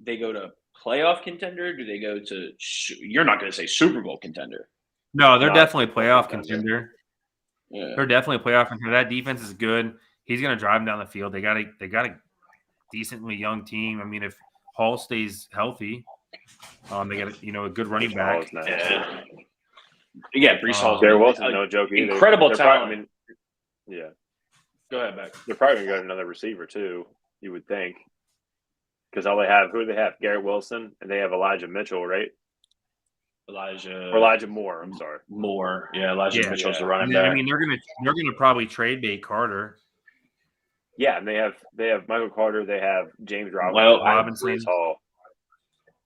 They go to playoff contender? Do they go to? You're not going to say Super Bowl contender. No, they're definitely playoff contender. Yeah. They're definitely a playoff contender. That defense is good. He's going to drive them down the field. They got a decently young team. I mean, if Hall stays healthy, they got a good running back. Yeah, Breece Hall's Garrett Wilson, no joke either. Incredible talent. Yeah. Go ahead, Beck. They're probably going to go to another receiver too. You would think, because who do they have? Garrett Wilson, and they have Elijah Mitchell, right? Elijah Moore. I'm sorry, Moore. Yeah, Elijah Mitchell's the running back. I mean, they're gonna probably trade Bate Carter. Yeah, and they have Michael Carter. They have James Robinson. Hall.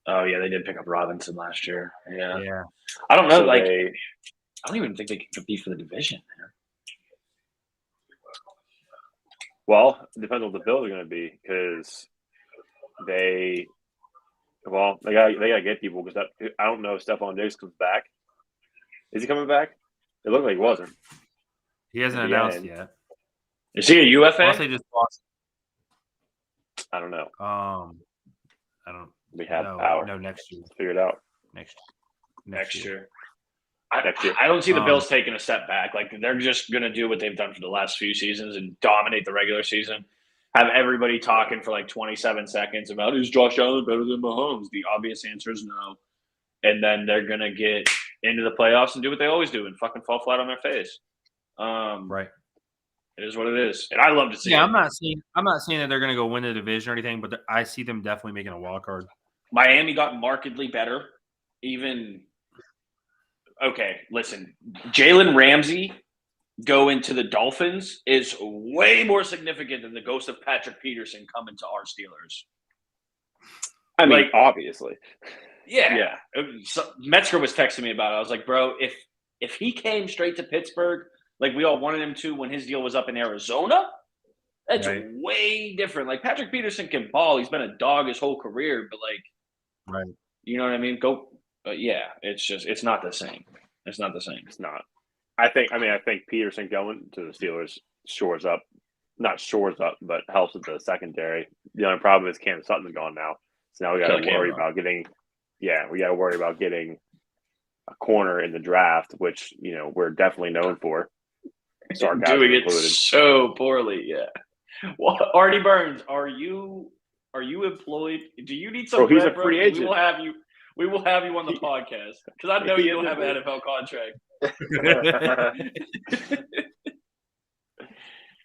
Oh yeah, they did pick up Robinson last year. Yeah. I don't know. I don't even think they can compete for the division, man. Well, it depends on what the Bills are going to be, because they got to get people, because I don't know if Stephon Diggs comes back. Is he coming back? It looked like he wasn't. He hasn't announced yet. Is he a UFA? Unless they just lost. I don't know. I don't. We have power. No, next year. Figure it out. Next year. next year. I don't see the Bills taking a step back. Like, they're just going to do what they've done for the last few seasons and dominate the regular season. Have everybody talking for like 27 seconds about, is Josh Allen better than Mahomes? The obvious answer is no. And then they're going to get into the playoffs and do what they always do and fucking fall flat on their face. Right. It is what it is. And I love to see it. I'm not saying that they're going to go win the division or anything, but I see them definitely making a wild card. Miami got markedly better. Okay, listen, Jalen Ramsey going to the Dolphins is way more significant than the ghost of Patrick Peterson coming to our Steelers. I mean, obviously. Yeah. So, Metzger was texting me about it. I was like, bro, if he came straight to Pittsburgh, like we all wanted him to when his deal was up in Arizona, that's way different. Like, Patrick Peterson can ball. He's been a dog his whole career, but right. You know what I mean? It's not the same. It's not the same. It's not. I think Peterson going to the Steelers not shores up, but helps with the secondary. The only problem is Cam Sutton's gone now. So now we got to worry about getting a corner in the draft, which, we're definitely known for. Doing it so poorly, yeah. Well, Artie Burns, are you employed? Do you need some? He's a free agent. We will have you on the podcast because I know you don't have an NFL contract.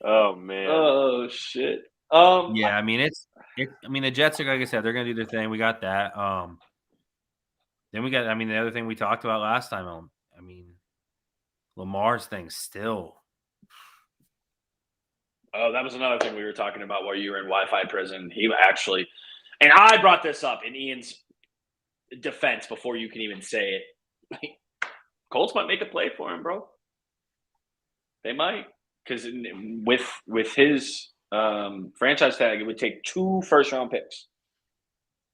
Oh man. Oh shit. Yeah, I mean the Jets are, like I said, they're gonna do their thing. We got that. Then we got the other thing we talked about last time. Lamar's thing still. Oh, that was another thing we were talking about while you were in Wi-Fi prison. He actually, and I brought this up in Ian's defense before you can even say it. Colts might make a play for him, bro. They might, because with his franchise tag, it would take 2 first-round picks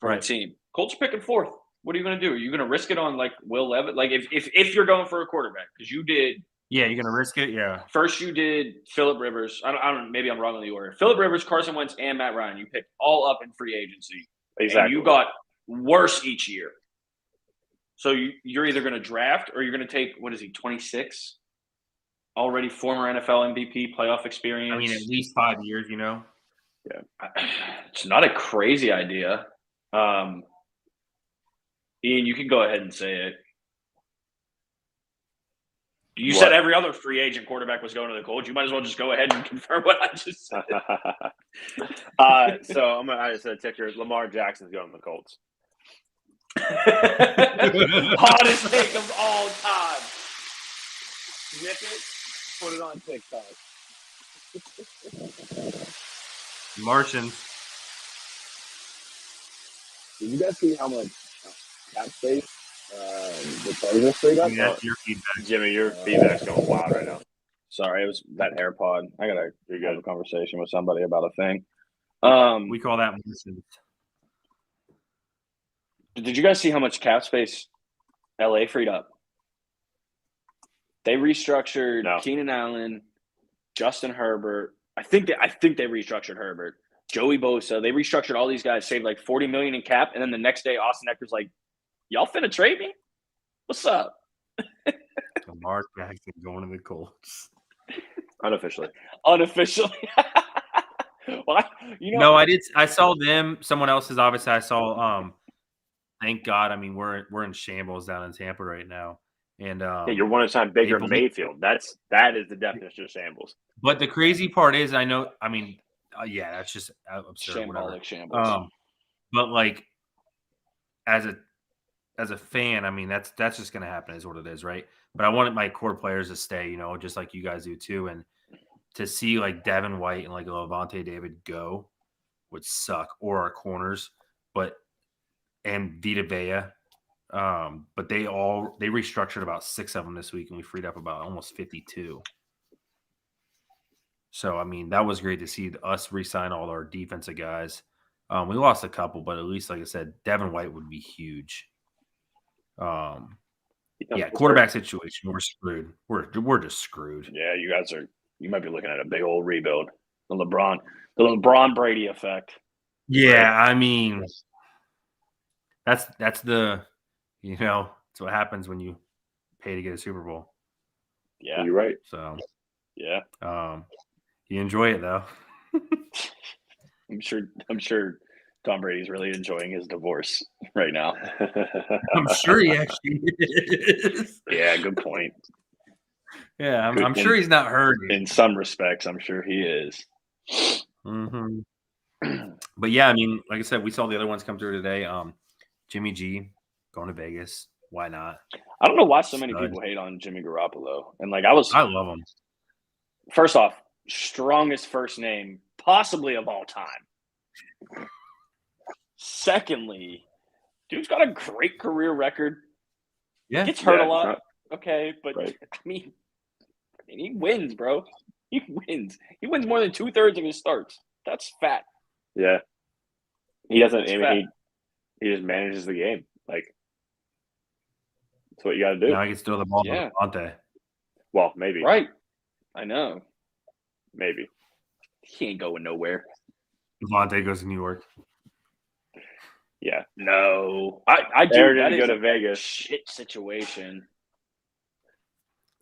for a team. Colts are picking 4th. What are you going to do? Are you going to risk it on like Will Levis? Like if you're going for a quarterback, because you did. Yeah, you're going to risk it. Yeah. First, you did Phillip Rivers. I don't. Maybe I'm wrong on the order. Phillip Rivers, Carson Wentz, and Matt Ryan. You picked all up in free agency. Exactly. And you got worse each year. So you're either going to draft or you're going to take, what is he, 26? Already former NFL MVP, playoff experience. I mean, at least 5 years, Yeah. It's not a crazy idea. Ian, you can go ahead and say it. You said every other free agent quarterback was going to the Colts. You might as well just go ahead and confirm what I just said. So I just said a ticker. Lamar Jackson's going to the Colts. Hottest take of all time. Snip it, put it on TikTok. Martian. Did you guys see how much cap space the Chargers freed up? That's your feedback. Jimmy, your feedback's going wild right now. Sorry, it was that AirPod. I gotta have a conversation with somebody about a thing. We call that Martian. Did you guys see how much cap space LA freed up? They restructured Keenan Allen, Justin Herbert. I think they restructured Herbert. Joey Bosa. They restructured all these guys, saved like $40 million in cap, and then the next day Austin Eckler's like, "Y'all finna trade me? What's up?" Lamar Jackson going to the Colts. Unofficially. Well, no, I did. I saw them. Someone else's. Obviously, I saw. Thank God. I mean, we're in shambles down in Tampa right now, and you're one time Baker Mayfield. That is the definition of shambles. But the crazy part is, I know. I mean, that's just absurd. Shambolic shambles. But like, as a fan, I mean, that's just going to happen, is what it is, right? But I wanted my core players to stay, just like you guys do too, and to see like Devin White and like Levante David go would suck, or our corners, and Vita Vea. But they restructured about 6 of them this week, and we freed up about almost 52. So, I mean, that was great to see us re-sign all our defensive guys. We lost a couple, but at least, like I said, Devin White would be huge. Quarterback situation, we're screwed. We're just screwed. Yeah, you might be looking at a big old rebuild. The LeBron Brady effect. Yeah, I mean, that's the, that's what happens when you pay to get a Super Bowl. Yeah. You're right. So Yeah. you enjoy it though. I'm sure Tom Brady's really enjoying his divorce right now. I'm sure he actually is. Yeah, good point. Yeah, Good. I'm sure he's not hurting. In some respects, I'm sure he is. Mm-hmm. But yeah, I mean, like I said, we saw the other ones come through today. Jimmy G going to Vegas. Why not? I don't know why so many Stud. people hate on Jimmy Garoppolo. And I love him. first off, strongest first name possibly of all time. Secondly, dude's got a great career record. Yeah. Gets hurt a Yeah, lot. not- Okay, but Right. I mean, he wins, bro. He wins. He wins more than 2/3 of his starts. That's fat. Yeah. He doesn't. It's I fat. mean, he just manages the game. Like that's what you got to do. Now he gets to throw the ball to Yeah. Devontae. Well, maybe. Right. I know. Maybe. He ain't going nowhere. Devontae goes to New York. Yeah. No. I do. Aaron That didn't is go a to Vegas. shit situation.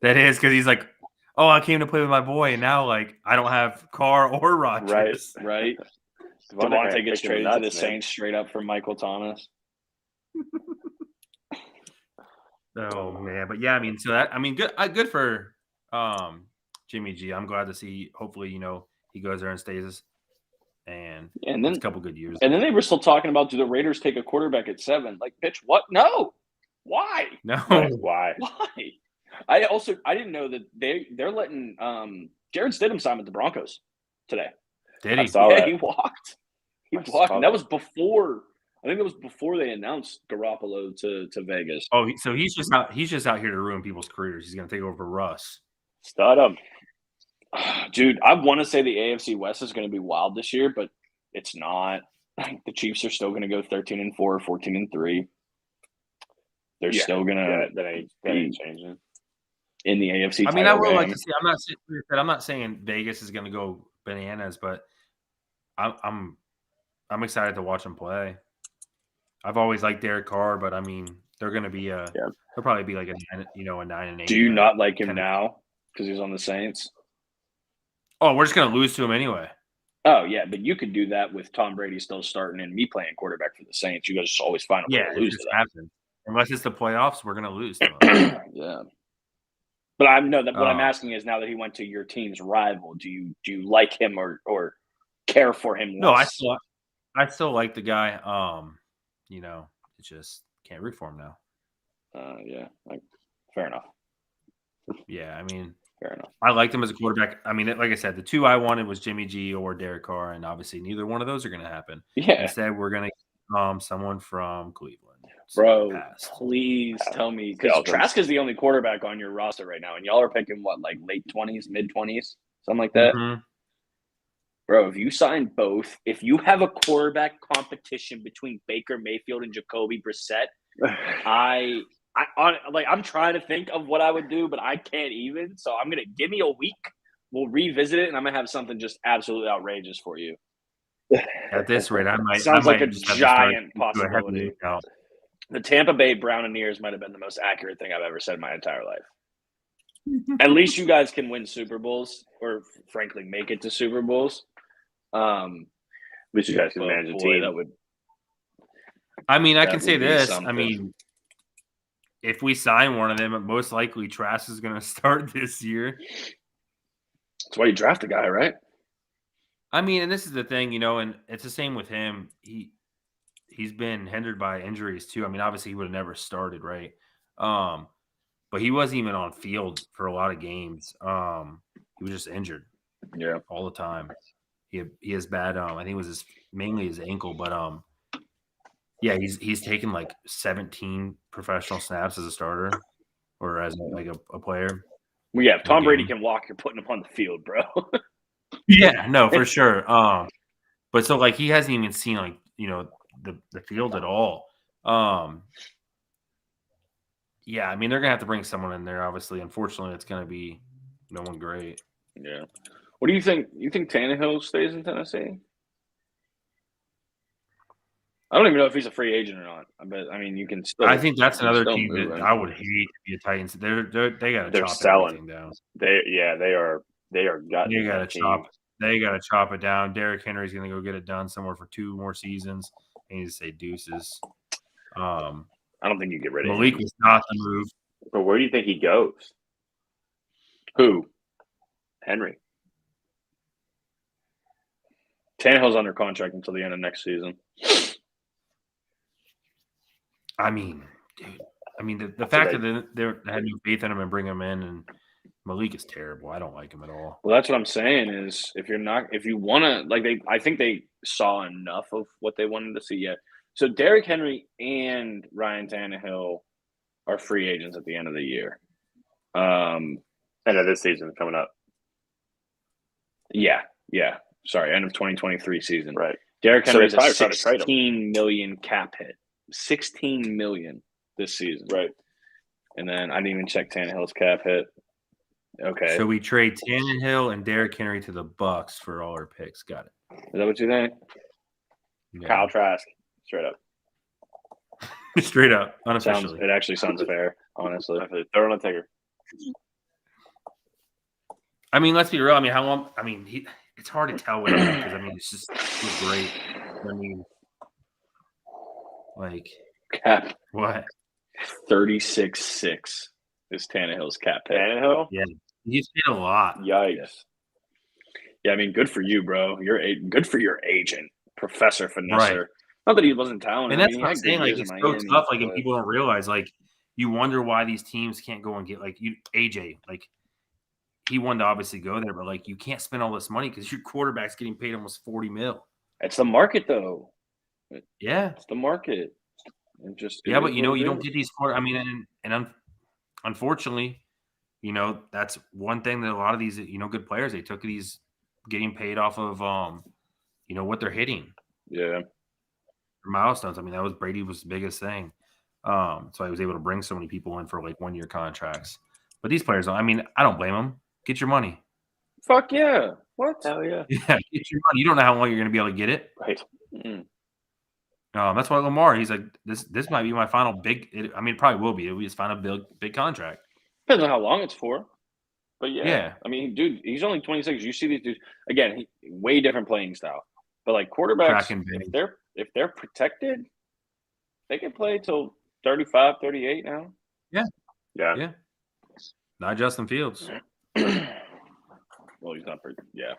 That is because he's like, oh, I came to play with my boy, and now like I don't have Carr or Rodgers. Right. Devontae Devontae gets kicking traded nuts, to the man. Saints straight up for Michael Thomas. Oh man, but yeah, I mean, so that good for Jimmy G. I'm glad to see. Hopefully, he goes there and stays, and And it's then a couple good years. And then they were still talking about, do the Raiders take a quarterback at 7? Like, bitch, what? No. Why? No, Right. Why? Why? I didn't know that they're letting Jared Stidham sign with the Broncos today. did I he? saw Yeah, that. he walked. He I walked. saw And that that. was before. I think it was before they announced Garoppolo to Vegas. Oh, so he's just out. He's just out here to ruin people's careers. He's going to take over for Russ. Stud him. Dude, I want to say the AFC West is going to be wild this year, but it's not. The Chiefs are still going to go 13-4, 14-3. They're Yeah. still going to Yeah, that ain't changing. in the AFC. I mean, I title would like game. to see. I'm not saying Vegas is going to go bananas, but I'm excited to watch him play. I've always liked Derek Carr, but I mean, they're going to be they'll probably be like a 9-8. Do you not like him 10. now because he's on the Saints? Oh, we're just going to lose to him anyway. Oh yeah, but you could do that with Tom Brady still starting and me playing quarterback for the Saints. You guys just always find a way Yeah, to it lose just to that. happens. Unless it's the playoffs, we're going to lose to him. Yeah. But what I'm asking is, now that he went to your team's rival, do you like him or care for him? No, less? I still like the guy. It's just can't root for him now. Yeah, fair enough. Yeah, I mean, Fair enough. I liked him as a quarterback. I mean, like I said, the two I wanted was Jimmy G or Derek Carr, and obviously neither one of those are going to happen. Yeah, Instead, we're going to someone from Cleveland. So bro, pass. please tell me, because Dolphins. Trask is the only quarterback on your roster right now, and y'all are picking what, like late 20s, mid 20s, something like that. Mhm. Bro, if you sign both, if you have a quarterback competition between Baker Mayfield and Jacoby Brissett, I'm trying to think of what I would do, but I can't even. So I'm gonna give me a week. We'll revisit it, and I'm gonna have something just absolutely outrageous for you. At this rate, I might. Sounds I might like a just have to start giant to do a heavy possibility. workout. The Tampa Bay Brownineers might have been the most accurate thing I've ever said in my entire life. At least you guys can win Super Bowls, or frankly, make it to Super Bowls. At least you guys can manage a team. That would. I mean, I That can say would be this. something. I mean, if we sign one of them, most likely Trask is going to start this year. That's why you draft a guy, right? I mean, and this is the thing, and it's the same with him. He's been hindered by injuries too. I mean, obviously he would have never started, right? But he wasn't even on field for a lot of games. He was just injured, all the time. He has bad. I think it was mainly his ankle, but yeah, he's taken like 17 professional snaps as a starter or as a player. Well, yeah, if Tom Brady game. can walk, you're putting him on the field, bro. Yeah, no, for sure. But so he hasn't even seen the field at all. Yeah, I mean they're gonna have to bring someone in there. Obviously, unfortunately, it's gonna be no one great. Yeah. What do you think? You think Tannehill stays in Tennessee? I don't even know if he's a free agent or not. I mean, you can still. I think that's another still team move that him. I would hate to be a Titans. They got to They're chop selling. everything down. They are gutting They got to that team. chop. They got to chop it down. Derrick Henry's going to go get it done somewhere for 2 more seasons. I need to say deuces. I don't think you get rid of Malik him. was not the move. But where do you think he goes? Who? Henry. Tannehill's under contract until the end of next season. I mean, dude. The fact that they had no faith in him and bring him in, and Malik is terrible. I don't like him at all. Well, that's what I'm saying is if you want to, I think they saw enough of what they wanted to see yet. So Derrick Henry and Ryan Tannehill are free agents at the end of the year. End of this season coming up. Yeah. Sorry, end of 2023 season. Right. Derrick So Henry they has probably a tried to trade him. $16 million cap hit. $16 million this season. Right. And then I didn't even check Tannehill's cap hit. Okay. So we trade Tannehill and Derrick Henry to the Bucks for all our picks. Got it. Is that what you think? Yeah. Kyle Trask, straight up. Straight up, unofficially. It actually sounds fair, honestly. Throw it on a ticker. I mean, let's be real. I mean, how long? I mean, it's hard to tell with him because it's great. I mean, like Cap what? 36.6 is Tannehill's cap hit. Tannehill? Yeah, he's paid a lot. Yikes. Yeah, I mean, good for you, bro. Good for your agent, Professor Finesser. Right. Not that he wasn't talented. And that's I mean, what I'm he had saying. good Like, years it's in so Miami, tough. Like, and but- people don't realize. Like, you wonder why these teams can't go and get AJ. Like, he wanted to obviously go there, but like, you can't spend all this money because your quarterback's getting paid almost $40 million. It's the market, though. Yeah, It's the market. It just yeah, but is you know, what you it don't is. get these. I mean, unfortunately, you know, that's one thing that a lot of these, good players, they took these getting paid off of, what they're hitting. Yeah. Milestones. I mean, that was Brady was the biggest thing. So I was able to bring so many people in for like 1-year contracts. But these players, I mean, I don't blame them. Get your money. Fuck yeah. What? Hell yeah. Yeah, get your money. You don't know how long you're going to be able to get it. Right. Mm. That's why Lamar, he's like, this might be my final big. I mean, it probably will be. It'll be his final big contract. Depends on how long it's for. But Yeah. I mean, dude, he's only 26. You see these dudes again. Way different playing style. But like quarterbacks, Cracking big. if they're protected, they can play till 35, 38 now. Yeah. Not Justin Fields. Well, he's not. Yeah.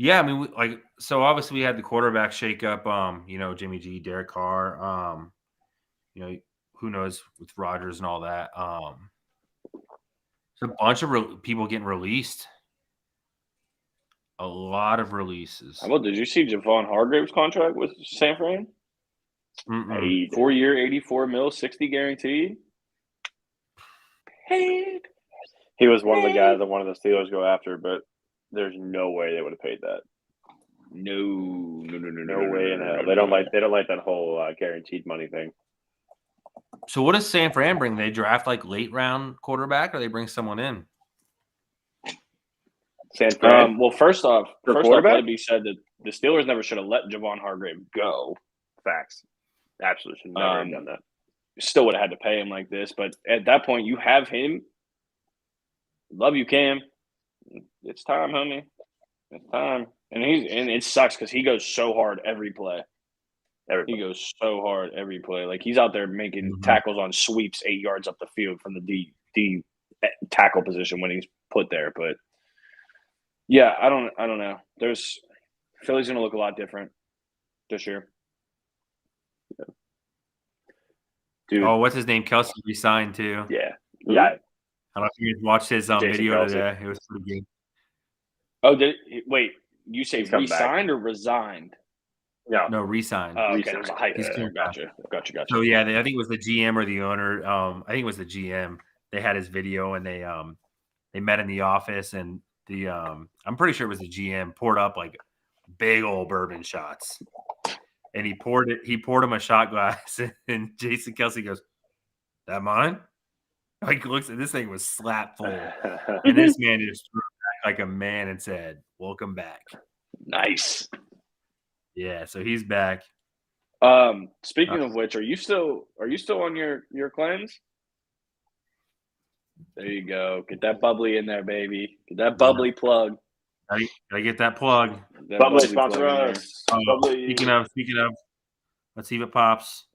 Yeah, I mean, so obviously we had the quarterback shakeup. Jimmy G, Derek Carr. Who knows with Rodgers and all that. There's a bunch of people getting released. A lot of releases. How about, did you see Javon Hargrave's contract with San Fran? Mm-mm. 4-year, $84 million, 60 guaranteed. Paid. He was one of the guys that wanted the Steelers go after, but there's no way they would have paid that. No way in hell. They don't like that whole guaranteed money thing. So what does San Fran bring? They draft like late round quarterback, or they bring someone in? San Fran. Well, first off, quarterback? let it be said that the Steelers never should have let Javon Hargrave go. Facts. Absolutely should never have done that. Still would have had to pay him like this, but at that point, you have him. Love you, Cam. It's time, homie. It's time. And it sucks because he goes so hard every play. He goes so hard every play. Like, he's out there making tackles on sweeps 8 yards up the field from the D tackle position when he's put there. But yeah, I don't know. Philly's gonna look a lot different this year. Dude. Oh, what's his name? Kelsey resigned too. Yeah. Who? Yeah. I don't know if you guys watched his Jason video Kelce. today. It was pretty good. Oh, wait. You say He's coming back. resigned or resigned? No, resigned. Oh, okay. Resigned. There's a hype He's there. coming back. Gotcha. So yeah, I think it was the GM or the owner. I think it was the GM. They had his video and they met in the office, and I'm pretty sure it was the GM poured up like big old bourbon shots, and he poured him a shot glass, and Jason Kelce goes, "That mine?" Like, looks at this thing was slap full, and this man just threw it back like a man and said, "Welcome back." Nice. Yeah, so he's back. Speaking of which, are you still on your cleanse? There you go. Get that bubbly in there, baby. Get that bubbly plug. Gotta get that plug. That Bubbly plug sponsor in there. us. Bubbly. Speaking of, let's see if it pops.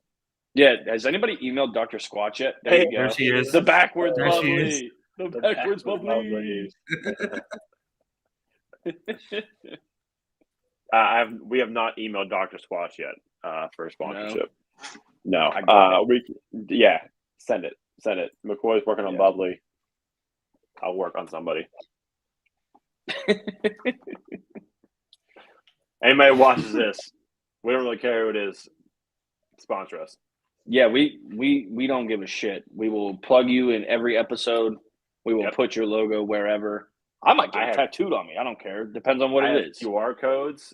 Yeah, has anybody emailed Dr. Squatch yet? There Hey, you go. There she is. The backwards There she bubbly. The backwards bubbly. We have not emailed Dr. Squatch yet for a sponsorship. No. I get Send it. McCoy's working on Yeah. Bubbly. I'll work on somebody. Anybody who watches this, we don't really care who it is. Sponsor us. Yeah, we don't give a shit. We will plug you in every episode. We will Yep. put your logo wherever. I might get I it have- tattooed on me. I don't care. Depends on what I it have is. QR codes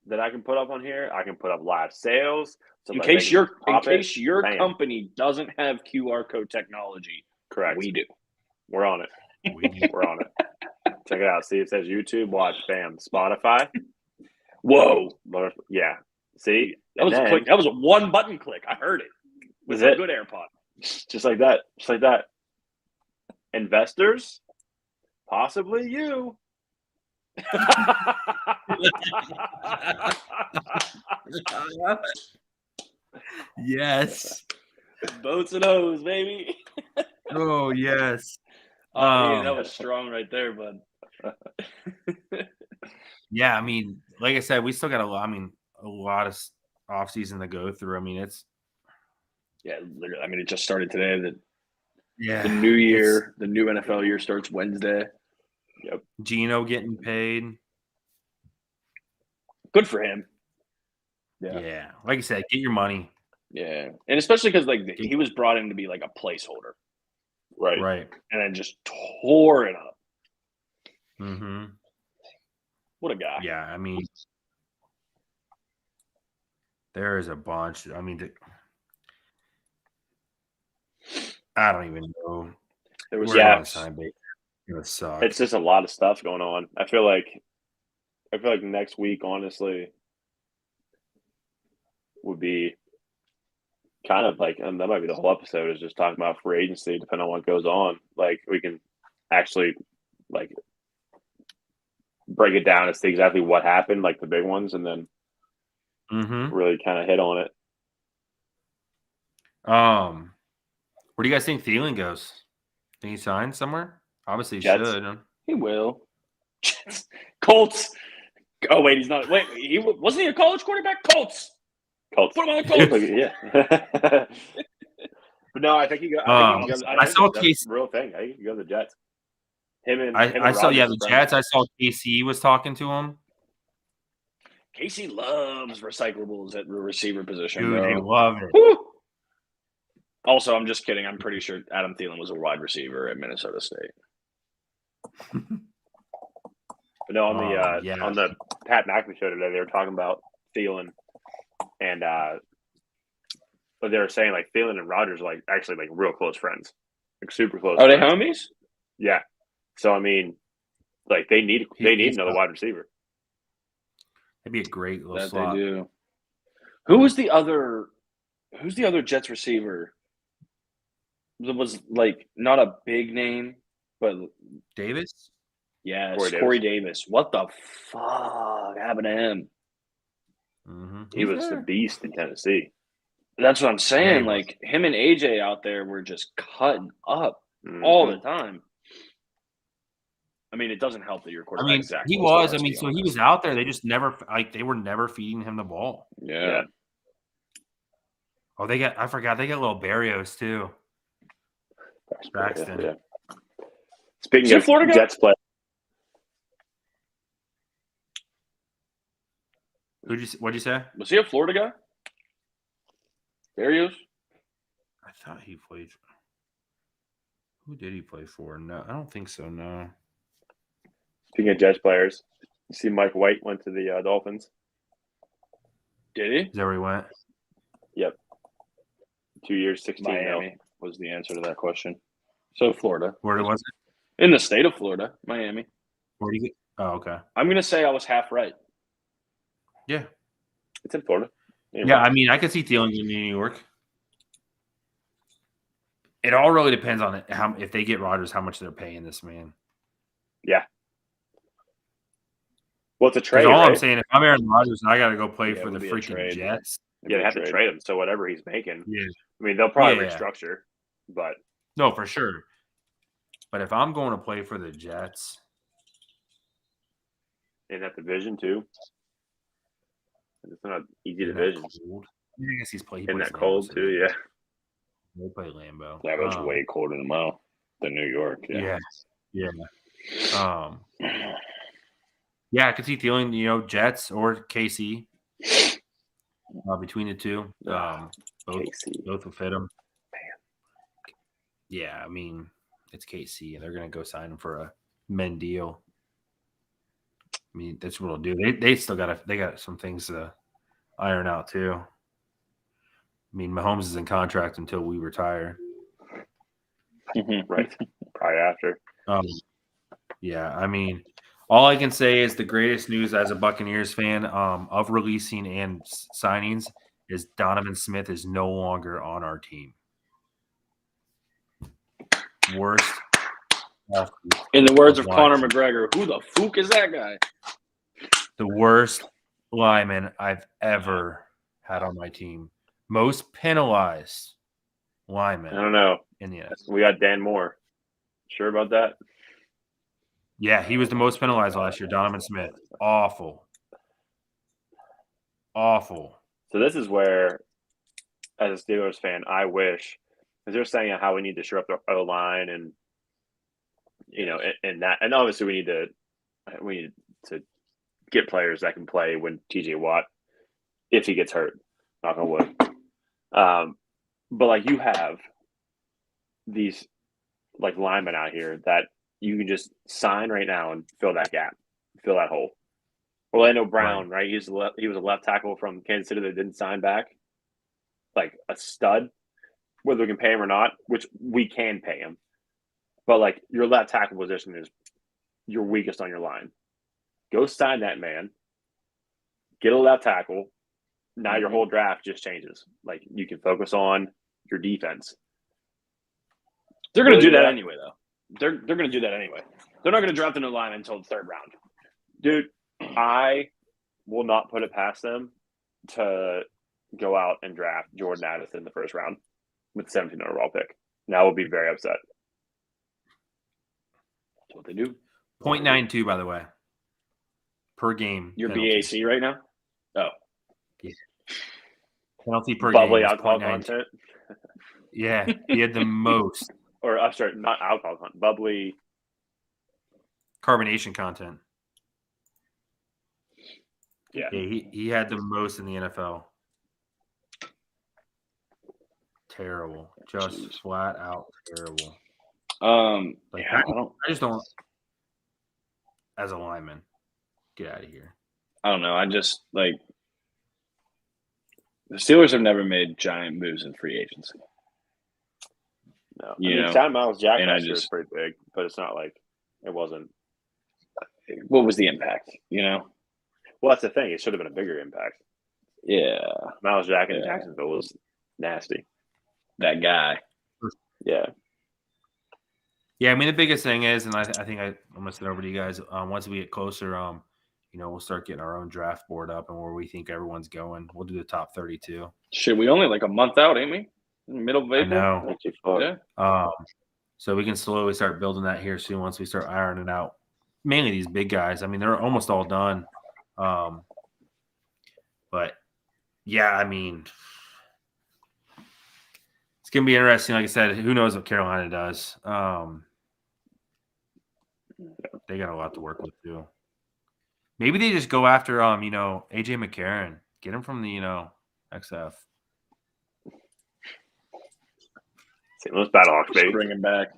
that I can put up on here. I can put up live sales. So In that case they can your pop it. Bam. company doesn't have QR code technology, Correct. we do. We're on it. We're on it. Check it out. See, it says YouTube. Watch. Bam. Spotify. Whoa, Yeah. See, that was a click. That was a one button click. I heard it. Was With a it? good AirPod? Just like that. Just like that. Investors, possibly you. Yes. Boats and O's, baby. Oh yes. Oh, Ian, that was strong right there, bud. Yeah, I mean, like I said, we still got a lot of off season to go through. I mean, it's Yeah, literally. I mean, it just started today. yeah. The new year, the new NFL year starts Wednesday. Gino getting paid. Good for him. Yeah. Like I said, get your money. Yeah, and especially because he was brought in to be like a placeholder, Right. and then just tore it up. Mm-hmm. What a guy! Yeah, I mean, there is a bunch. I mean, I don't even know. There was We're Yeah. on time, baby. It's gonna suck. It's just a lot of stuff going on. I feel like next week, honestly, would be kind of like, and that might be the whole episode is just talking about free agency, depending on what goes on. Like we can actually like break it down and see exactly what happened, like the big ones, and then Mm-hmm. really kind of hit on it. Where do you guys think Thielen goes? Think he signs somewhere? Obviously, he Jets. should. He will. Colts. Oh wait, he's not. Wait, wasn't he a college quarterback? Colts. Colts. Put him on the Colts. Yeah. But no, I think he got. I saw that's Casey. a real thing. I think he go to the Jets. Him and I saw Rodgers the are Jets. I saw KC was talking to him. Casey loves recyclables at the receiver position, Dude, bro. they love it. Woo! Also, I'm just kidding. I'm pretty sure Adam Thielen was a wide receiver at Minnesota State. But no, on yeah. on the Pat McAfee show today, they were talking about Thielen, and but they were saying like Thielen and Rodgers are like actually like real close friends, like super close. Are they friends. homies? Yeah. So I mean, like they need another wide receiver. That'd be a great little That slot. they do. Who's the other Jets receiver? That was like not a big name, but Davis? yeah, Corey Corey Davis. What the fuck happened to him? Mm-hmm. He was a beast in Tennessee. That's what I'm saying. Yeah, he was. Like him and AJ out there were just cutting up Mhm. all the time. I mean, it doesn't help that your I quarterback. mean, Zach he Wilson, was. I let's mean, be so he honest. was out there. They just never they were never feeding him the ball. Yeah. Oh, I forgot they got little Barrios too. Braxton. Yeah. Speaking Is he a of Florida guy? Jets play, What'd you say? Was he a Florida guy? Barrios? I thought he played. Who did he play for? No, I don't think so. No. speaking of Jets players, you see Mike White went to the Dolphins. Did he? Is that where he went? Yep. 2 years, 16 mil. Miami was the answer to that question. So Florida. Where was it? In the state of Florida, Miami. Where did he get? Oh, okay. I'm going to say I was half right. Yeah. It's in Florida. Yeah, I mean, I could see Thielen in New York. It all really depends on it, how if they get Rodgers, how much they're paying this man. Yeah. Well, it's a Because trade, all I'm right? saying, if I'm Aaron Rodgers, I got to go play Yeah, it for the would be a freaking trade. Jets. Yeah, they have to trade him. So whatever he's making, Yeah. I mean, they'll probably Yeah. restructure, but No, for sure. But if I'm going to play for the Jets, in that division too, it's not an easy in that division. cold, I guess he plays In that Lambeau, cold so too, yeah. they play Lambeau. That was way colder than New York. Yeah. Yeah, I could see Thielen, Jets or KC between the two. Both will fit him. Yeah, I mean, it's KC, and they're going to go sign him for a men deal. I mean, that's what they'll do. They still got some things to iron out too. I mean, Mahomes is in contract until we retire. Right. Probably after. Yeah, I mean, all I can say is the greatest news as a Buccaneers fan of releasing and signings is Donovan Smith is no longer on our team. Worst. In the words of Conor McGregor, who the fuck is that guy? The worst lineman I've ever had on my team. Most penalized lineman. I don't know. In the NFL. We got Dan Moore. Sure about that? Yeah, he was the most penalized last year. Donovan Smith. Awful. So this is where, as a Steelers fan, I wish, because they're saying how we need to shore up the O line and and that, and obviously we need to get players that can play when TJ Watt, if he gets hurt, knock on wood. But like you have these like linemen out here that you can just sign right now and fill that gap, fill that hole. Orlando Brown, right? He was a left tackle from Kansas City that didn't sign back, like a stud. Whether we can pay him or not, which we can pay him, but like your left tackle position is your weakest on your line. Go sign that man. Get a left tackle. Now your whole draft just changes. Like you can focus on your defense. They're going to do that anyway, though. They're going to do that anyway. They're not going to draft a new lineman until the third round. Dude, I will not put it past them to go out and draft Jordan Addison in the first round with the 17th overall pick. Now I will be very upset. That's what they do. 0.92, by the way, per game. Your penalty. BAC right now? Oh. Yeah. Penalty per Bubbly game. alcohol content. Yeah, he had the most. Or I'm sorry, not alcohol content. Bubbly carbonation content. Yeah, he had the most in the NFL. Terrible, just flat out terrible. I just don't. As a lineman, get out of here. I don't know. I just like the Steelers have never made giant moves in free agency. No, Signing Miles Jack last year was pretty big, but it's not like it wasn't. What was the impact? Well, that's the thing. It should have been a bigger impact. Yeah, Miles Jack in Jacksonville was nasty. That guy. Yeah. Yeah, I mean the biggest thing is, and I think I'm gonna send over to you guys. Once we get closer, we'll start getting our own draft board up and where we think everyone's going. We'll do the top 32. Shit, we only like a month out, ain't we? In the middle of April. I know. Yeah. So we can slowly start building that here soon once we start ironing out mainly these big guys. I mean, they're almost all done. But yeah, I mean, it's gonna be interesting. Like I said, who knows what Carolina does? They got a lot to work with too. Maybe they just go after AJ McCarron, get him from the XF. St. Louis Battlehawks, baby. Bring him back.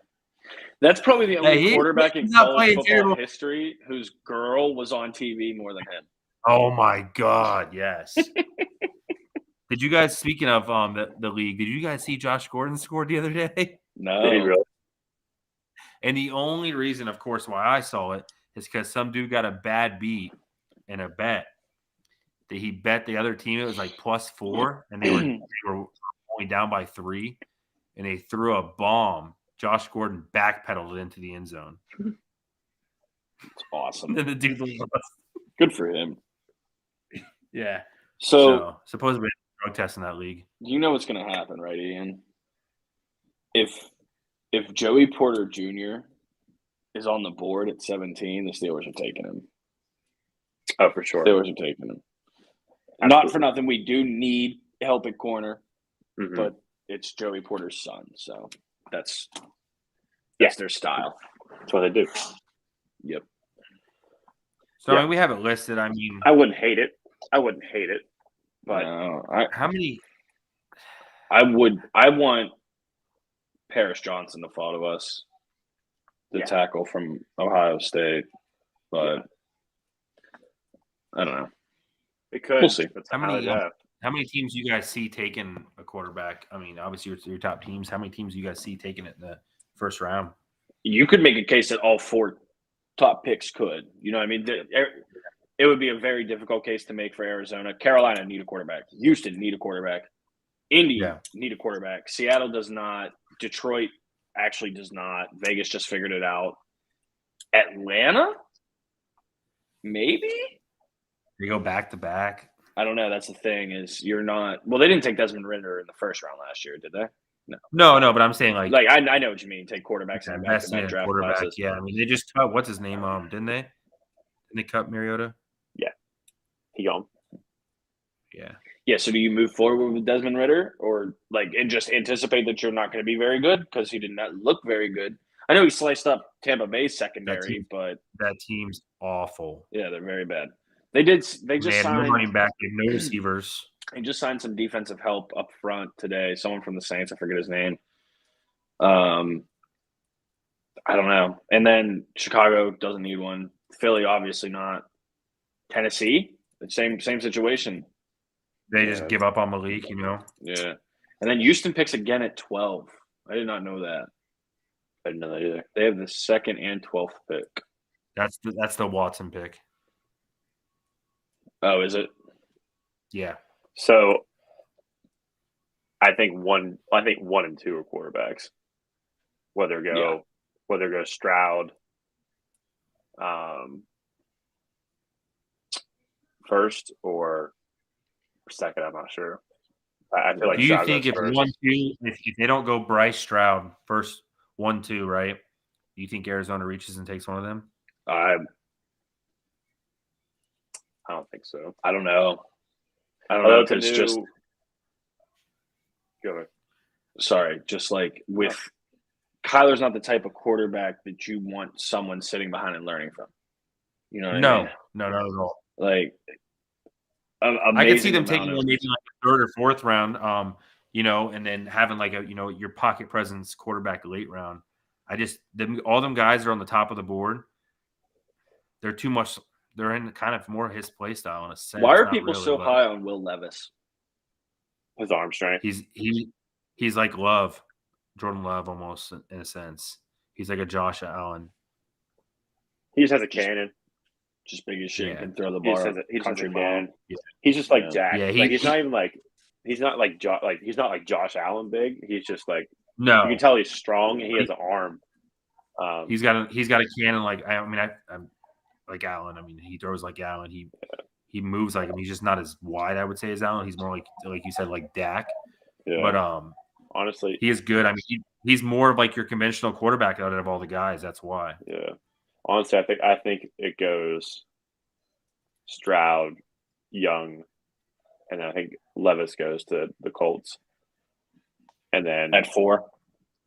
That's probably the only quarterback in college football history whose girl was on TV more than him. Oh my God! Yes. Did you guys, speaking of the league, did you guys see Josh Gordon scored the other day? No. Did he really? And the only reason, of course, why I saw it is because some dude got a bad beat in a bet. that he bet the other team it was like +4, and they were only down by 3, and they threw a bomb. Josh Gordon backpedaled it into the end zone. It's awesome. And the dude lost. Good for him. Yeah. So supposedly drug test in that league. you know what's going to happen, right, Ian? If Joey Porter Jr. is on the board at 17, the Steelers are taking him. Oh, for sure. Steelers are taking him. Absolutely. Not for nothing. We do need help at corner, Mhm. but it's Joey Porter's son, so that's Yeah. their style. That's what they do. Yep. So Yeah. I mean, we have it listed. I mean, I wouldn't hate it. But No, how many? I want Paris Johnson to fall to us, the Yeah. tackle from Ohio State, but I don't know. it could. We'll see. That's How how many? they do. How many teams you guys see taking a quarterback? I mean, obviously your top teams. How many teams you guys see taking it in the first round? You could make a case that all 4 top picks could. You know what I mean? It would be a very difficult case to make for Arizona. Carolina need a quarterback. Houston need a quarterback. Indy need a quarterback. Seattle does not. Detroit actually does not. Vegas just figured it out. Atlanta? Maybe? They go back to back. I don't know. That's the thing is you're not – well, they didn't take Desmond Ritter in the first round last year, did they? No, but I'm saying like I know what you mean. Take quarterbacks in investing in back-to-back a draft quarterback. classes. Yeah, I mean they just cut what's his name? Didn't they? Didn't they cut Mariota? He gone. Yeah. Yeah, so do you move forward with Desmond Ritter or and just anticipate that you're not going to be very good because he did not look very good? I know he sliced up Tampa Bay's secondary, but That team's awful. yeah, they're very bad. They just They had signed no running back, they had no receivers. They just signed some defensive help up front today. Someone from the Saints, I forget his name. I don't know. And then Chicago doesn't need one. Philly, obviously not. Tennessee, the same situation. They just give up on Malik, you know. Yeah. And then Houston picks again at 12. I did not know that. I didn't know that either. They have the 2nd and 12th pick. That's the Watson pick. Oh, is it? Yeah. So I think 1 and 2 are quarterbacks. Whether it goes Stroud first or second, I'm not sure. I feel like Do you Stroud think goes if first. 1-2, if they don't go Bryce Stroud first 1-2, right? Do you think Arizona reaches and takes one of them? I don't think so. I don't know. Although If it's just go ahead. sorry, just like with Kyler's not the type of quarterback that you want someone sitting behind and learning from. You know what I mean? No, not at all. Like I could see them taking one maybe like a 3rd or 4th round, you know, and then having like your pocket presence quarterback late round. All them guys are on the top of the board. They're too much. They're in kind of more his play style in a sense. Why are not people really, so but high on Will Levis? His arm strength. He's like Love, Jordan Love almost in a sense. He's like a Josh Allen. He just has a cannon. Just big as shit. Yeah. Can throw the He just bar. has a Country cannon. ball. Yeah. He's just like Yeah. Jack. Yeah, Like he's not even like he's not like he's not like Josh Allen big. He's just like No, you can tell he's strong and he has an arm. he's got a cannon like I'm like Allen. I mean, he throws like Allen. He moves like him. He's just not as wide, I would say, as Allen. He's more like you said, like Dak. Yeah. But honestly, he is good. I mean, he's more of like your conventional quarterback out of all the guys. That's why. yeah. Honestly, I think it goes Stroud, Young, and I think Levis goes to the Colts. And then At 4.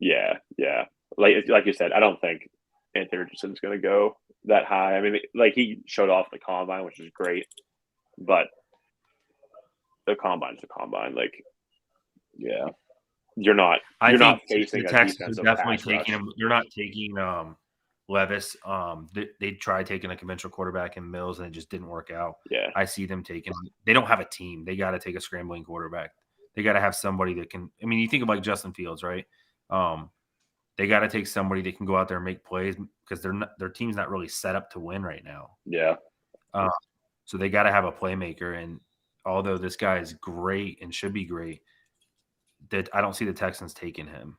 yeah. Like you said, I don't think Anthony Richardson's going to go that high. I mean, like he showed off the combine, which is great, but the combine's the combine. Like, Yeah. you're not facing the a Texans defensive are definitely pass rush. taking him. You're not taking Levis. They tried taking a conventional quarterback in Mills and it just didn't work out. Yeah, I see them taking. They don't have a team. They got to take a scrambling quarterback. They got to have somebody that can. I mean, you think of like Justin Fields, right? They got to take somebody that can go out there and make plays because their team's not really set up to win right now. Yeah. So they got to have a playmaker, and although this guy is great and should be great, that I don't see the Texans taking him.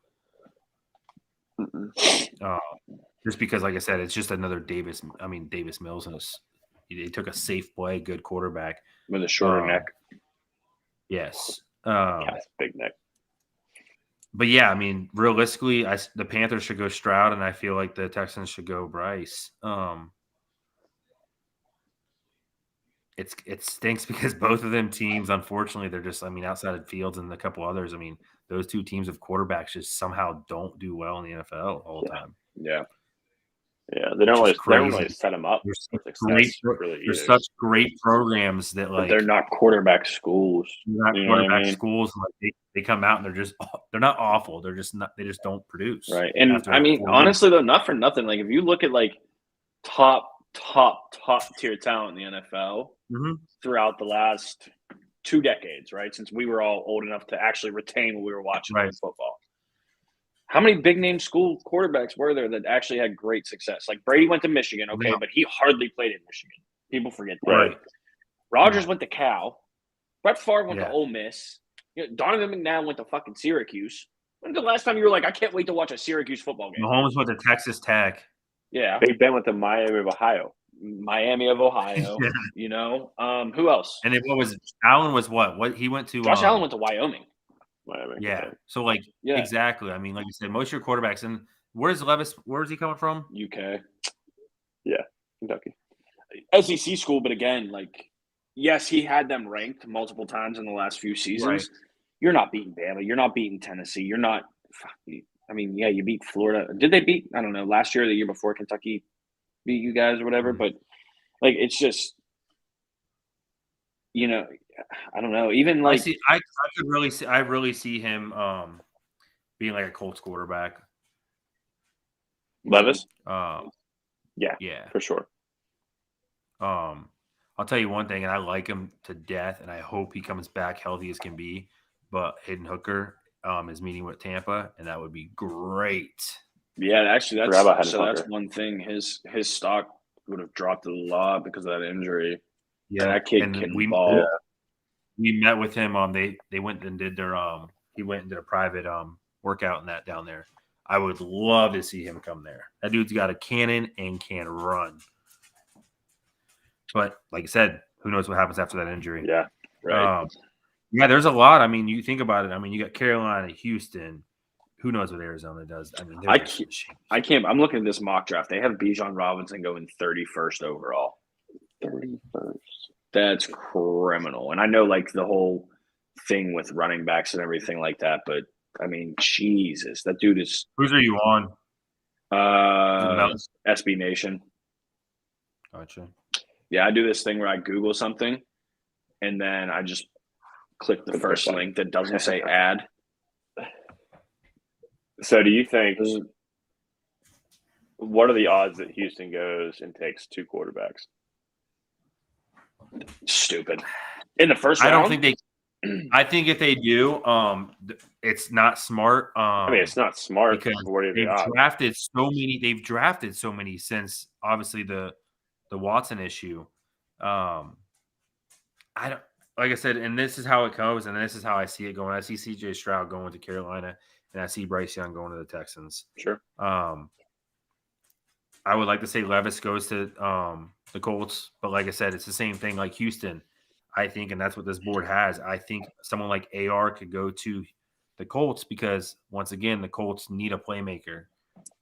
Just because, like I said, it's just another Davis Mills, and they took a safe play, good quarterback with a shorter neck. Yes. Guy's big neck. But yeah, I mean, realistically, the Panthers should go Stroud, and I feel like the Texans should go Bryce. It stinks because both of them teams, unfortunately, they're just, I mean, outside of Fields and a couple others, I mean, those two teams of quarterbacks just somehow don't do well in the NFL all the time. Yeah. Yeah, they don't really set them up They're for success. They're such great programs that, like, but they're not quarterback schools. They're not quarterback schools. Like they come out and they're not awful. They're just not. They just don't produce. Right. And I mean, honestly, though, not for nothing. Like, if you look at like top tier talent in the NFL throughout the last 2 decades, right? Since we were all old enough to actually retain what we were watching in football. How many big name school quarterbacks were there that actually had great success? Like, Brady went to Michigan, okay, but he hardly played in Michigan. People forget that. Right. Rodgers went to Cal. Brett Favre went to Ole Miss. You know, Donovan McNabb went to fucking Syracuse. When's the last time you were like, I can't wait to watch a Syracuse football game? Mahomes went to Texas Tech. Yeah. Big Ben went to Miami of Ohio. You know? Who else? And then what was Allen was what he went to? Josh Allen went to Wyoming. Miami. Yeah. So, like, exactly. I mean, like you said, most of your quarterbacks. And where's Levis? Where's he coming from? UK. Yeah, Kentucky. SEC school, but again, like, yes, he had them ranked multiple times in the last few seasons. Right. You're not beating Bama. You're not beating Tennessee. You're not – I mean, yeah, you beat Florida. Did they beat – I don't know, last year or the year before Kentucky beat you guys or whatever? But, like, it's just – you know, I don't know. Even like I really see him being like a Colts quarterback. Levis? Yeah, for sure. I'll tell you one thing, and I like him to death, and I hope he comes back healthy as can be. But Hayden Hooker is meeting with Tampa, and that would be great. Yeah, actually, that's one thing. His stock would have dropped a lot because of that injury. Yeah, and that kid can ball. Yeah. We met with him. They went and did their he went and did a private workout and that down there. I would love to see him come there. That dude's got a cannon and can run. But like I said, who knows what happens after that injury? Yeah, right. Yeah, there's a lot. I mean, you think about it. I mean, you got Carolina, Houston. Who knows what Arizona does? I mean, I can't. I'm looking at this mock draft. They have Bijan Robinson going 31st overall. 31st. That's criminal. And I know, like, the whole thing with running backs and everything like that, but I mean, Jesus, that dude is. Whose are you on? SB Nation. Gotcha. Yeah, I do this thing where I Google something, and then I just click the first link that doesn't say ad. So, do you think? What are the odds that Houston goes and takes 2 quarterbacks? Stupid. In the first round? I don't think they. I think if they do, it's not smart. I mean, it's not smart because they've drafted so many. They've drafted so many since obviously the Watson issue. I don't, like I said, and this is how it goes, and this is how I see it going. I see CJ Stroud going to Carolina, and I see Bryce Young going to the Texans. Sure. I would like to say Levis goes to the Colts, but like I said, it's the same thing like Houston. I think, and that's what this board has. I think someone like AR could go to the Colts because, once again, the Colts need a playmaker.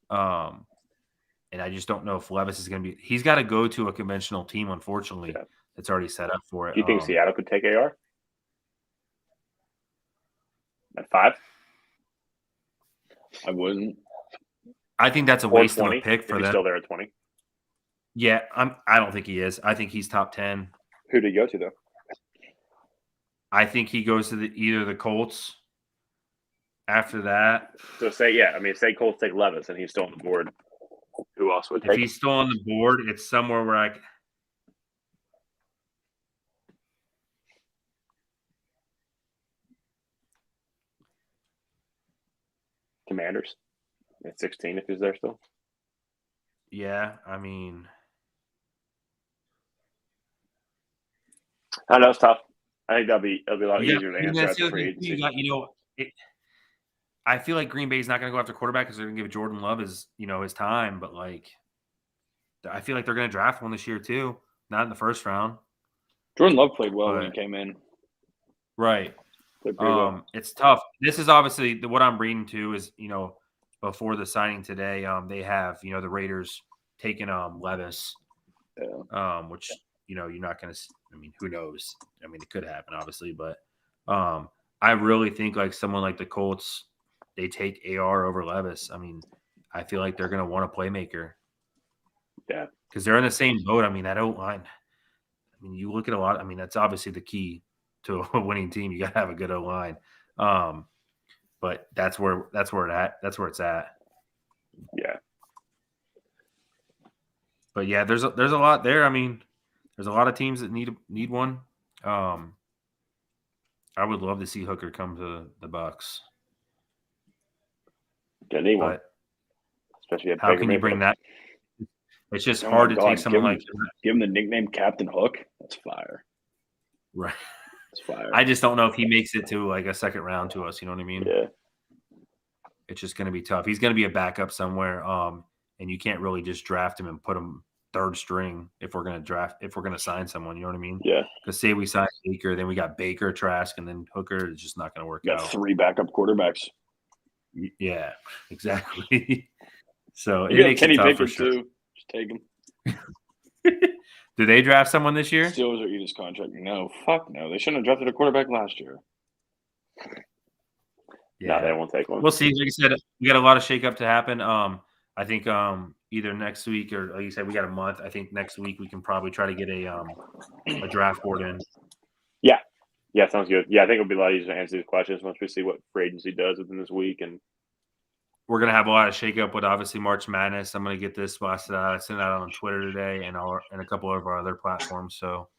And I just don't know if Levis is going to be – he's got to go to a conventional team, unfortunately, that's already set up for it. Do you think Seattle could take AR? At 5? I wouldn't. I think that's a waste of a pick for them. He's still there at 20? Yeah, I don't think he is. I think he's top 10. Who did he go to, though? I think he goes to either the Colts after that. So say Colts take Levis and he's still on the board. Who else would take If he's still on the board, it's somewhere where I Commanders at 16 if he's there still. Yeah, I mean, I know it's tough. I think it'll be a lot You got- easier to I mean, answer that's at the the other free thing, too. agency. You got, I feel like Green Bay's not going to go after quarterback because they're going to give Jordan Love his time. But like, I feel like they're going to draft one this year too, not in the first round. Jordan Love played well when he But- came in. Right. Played pretty well. It's tough. This is obviously what I'm reading too is, before the signing today, they have, the Raiders taking Levis, which, you're not going to, I mean, who knows? I mean, it could happen obviously, but I really think like someone like the Colts, they take AR over Levis. I mean, I feel like they're going to want a playmaker. Yeah. Because they're in the same boat. I mean, that O-line, I mean, you look at a lot. I mean, that's obviously the key to a winning team. You got to have a good O-line. But that's where it's at. Yeah. But yeah, there's a lot there. I mean, there's a lot of teams that need one. I would love to see Hooker come to the Bucks. Get anyone. But especially at how Baker can you Mayfield. bring that? It's just Oh hard my to God, take someone like give him the nickname Captain Hook. That's fire. right. That's fire. I just don't know if he makes it to like a second round to us. You know what I mean? Yeah. It's just going to be tough. He's going to be a backup somewhere, and you can't really just draft him and put him third string if we're going to sign someone. You know what I mean? Yeah. Because say we sign Baker, then we got Baker, Trask, and then Hooker. It's just not going to work Got out. 3 backup quarterbacks. Yeah, exactly. So You it got makes Kenny it tough Pickett for sure. too. Just take him. Do they draft someone this year? Steelers are eat his contract. No, fuck no. They shouldn't have drafted a quarterback last year. No, they won't take one. We'll see. Like I said, we got a lot of shakeup to happen. I think either next week or like you said, we got a month. I think next week we can probably try to get a draft board in. Yeah, sounds good. Yeah, I think it'll be a lot easier to answer these questions once we see what free agency does within this week. And We're gonna have a lot of shakeup with obviously March Madness. I'm gonna get this sent out on Twitter today and a couple of our other platforms. So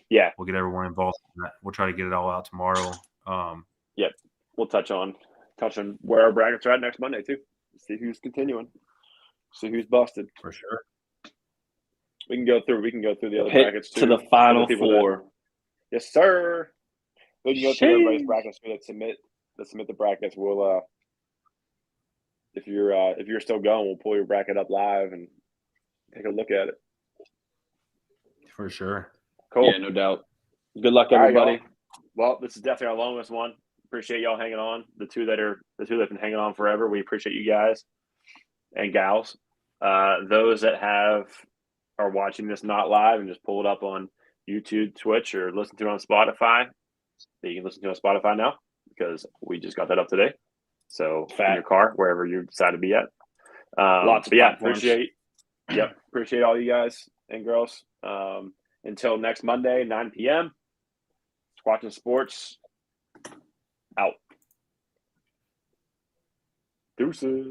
yeah, we'll get everyone involved in that. We'll try to get it all out tomorrow. we'll touch on where our brackets are at next Monday too. See who's continuing. See who's busted. For sure. We can go through the other Hit brackets too. to the final Other people 4. Yes, sir. We can go through everybody's brackets that submit the brackets. We'll if you're still going, we'll pull your bracket up live and take a look at it. For sure. Cool. Yeah, no doubt. Good luck, All right, everybody. y'all. Well, this is definitely our longest one. Appreciate y'all hanging on. The two that have been hanging on forever. We appreciate you guys and gals. Those that are watching this not live and just pull it up on YouTube, Twitch, or listen to it on Spotify. You can listen to it on Spotify now because we just got that up today. So in your car, wherever you decide to be at. Lots of platforms. Appreciate all you guys and girls. Until next Monday, 9 p.m. Squatchin Sports out. Deuces.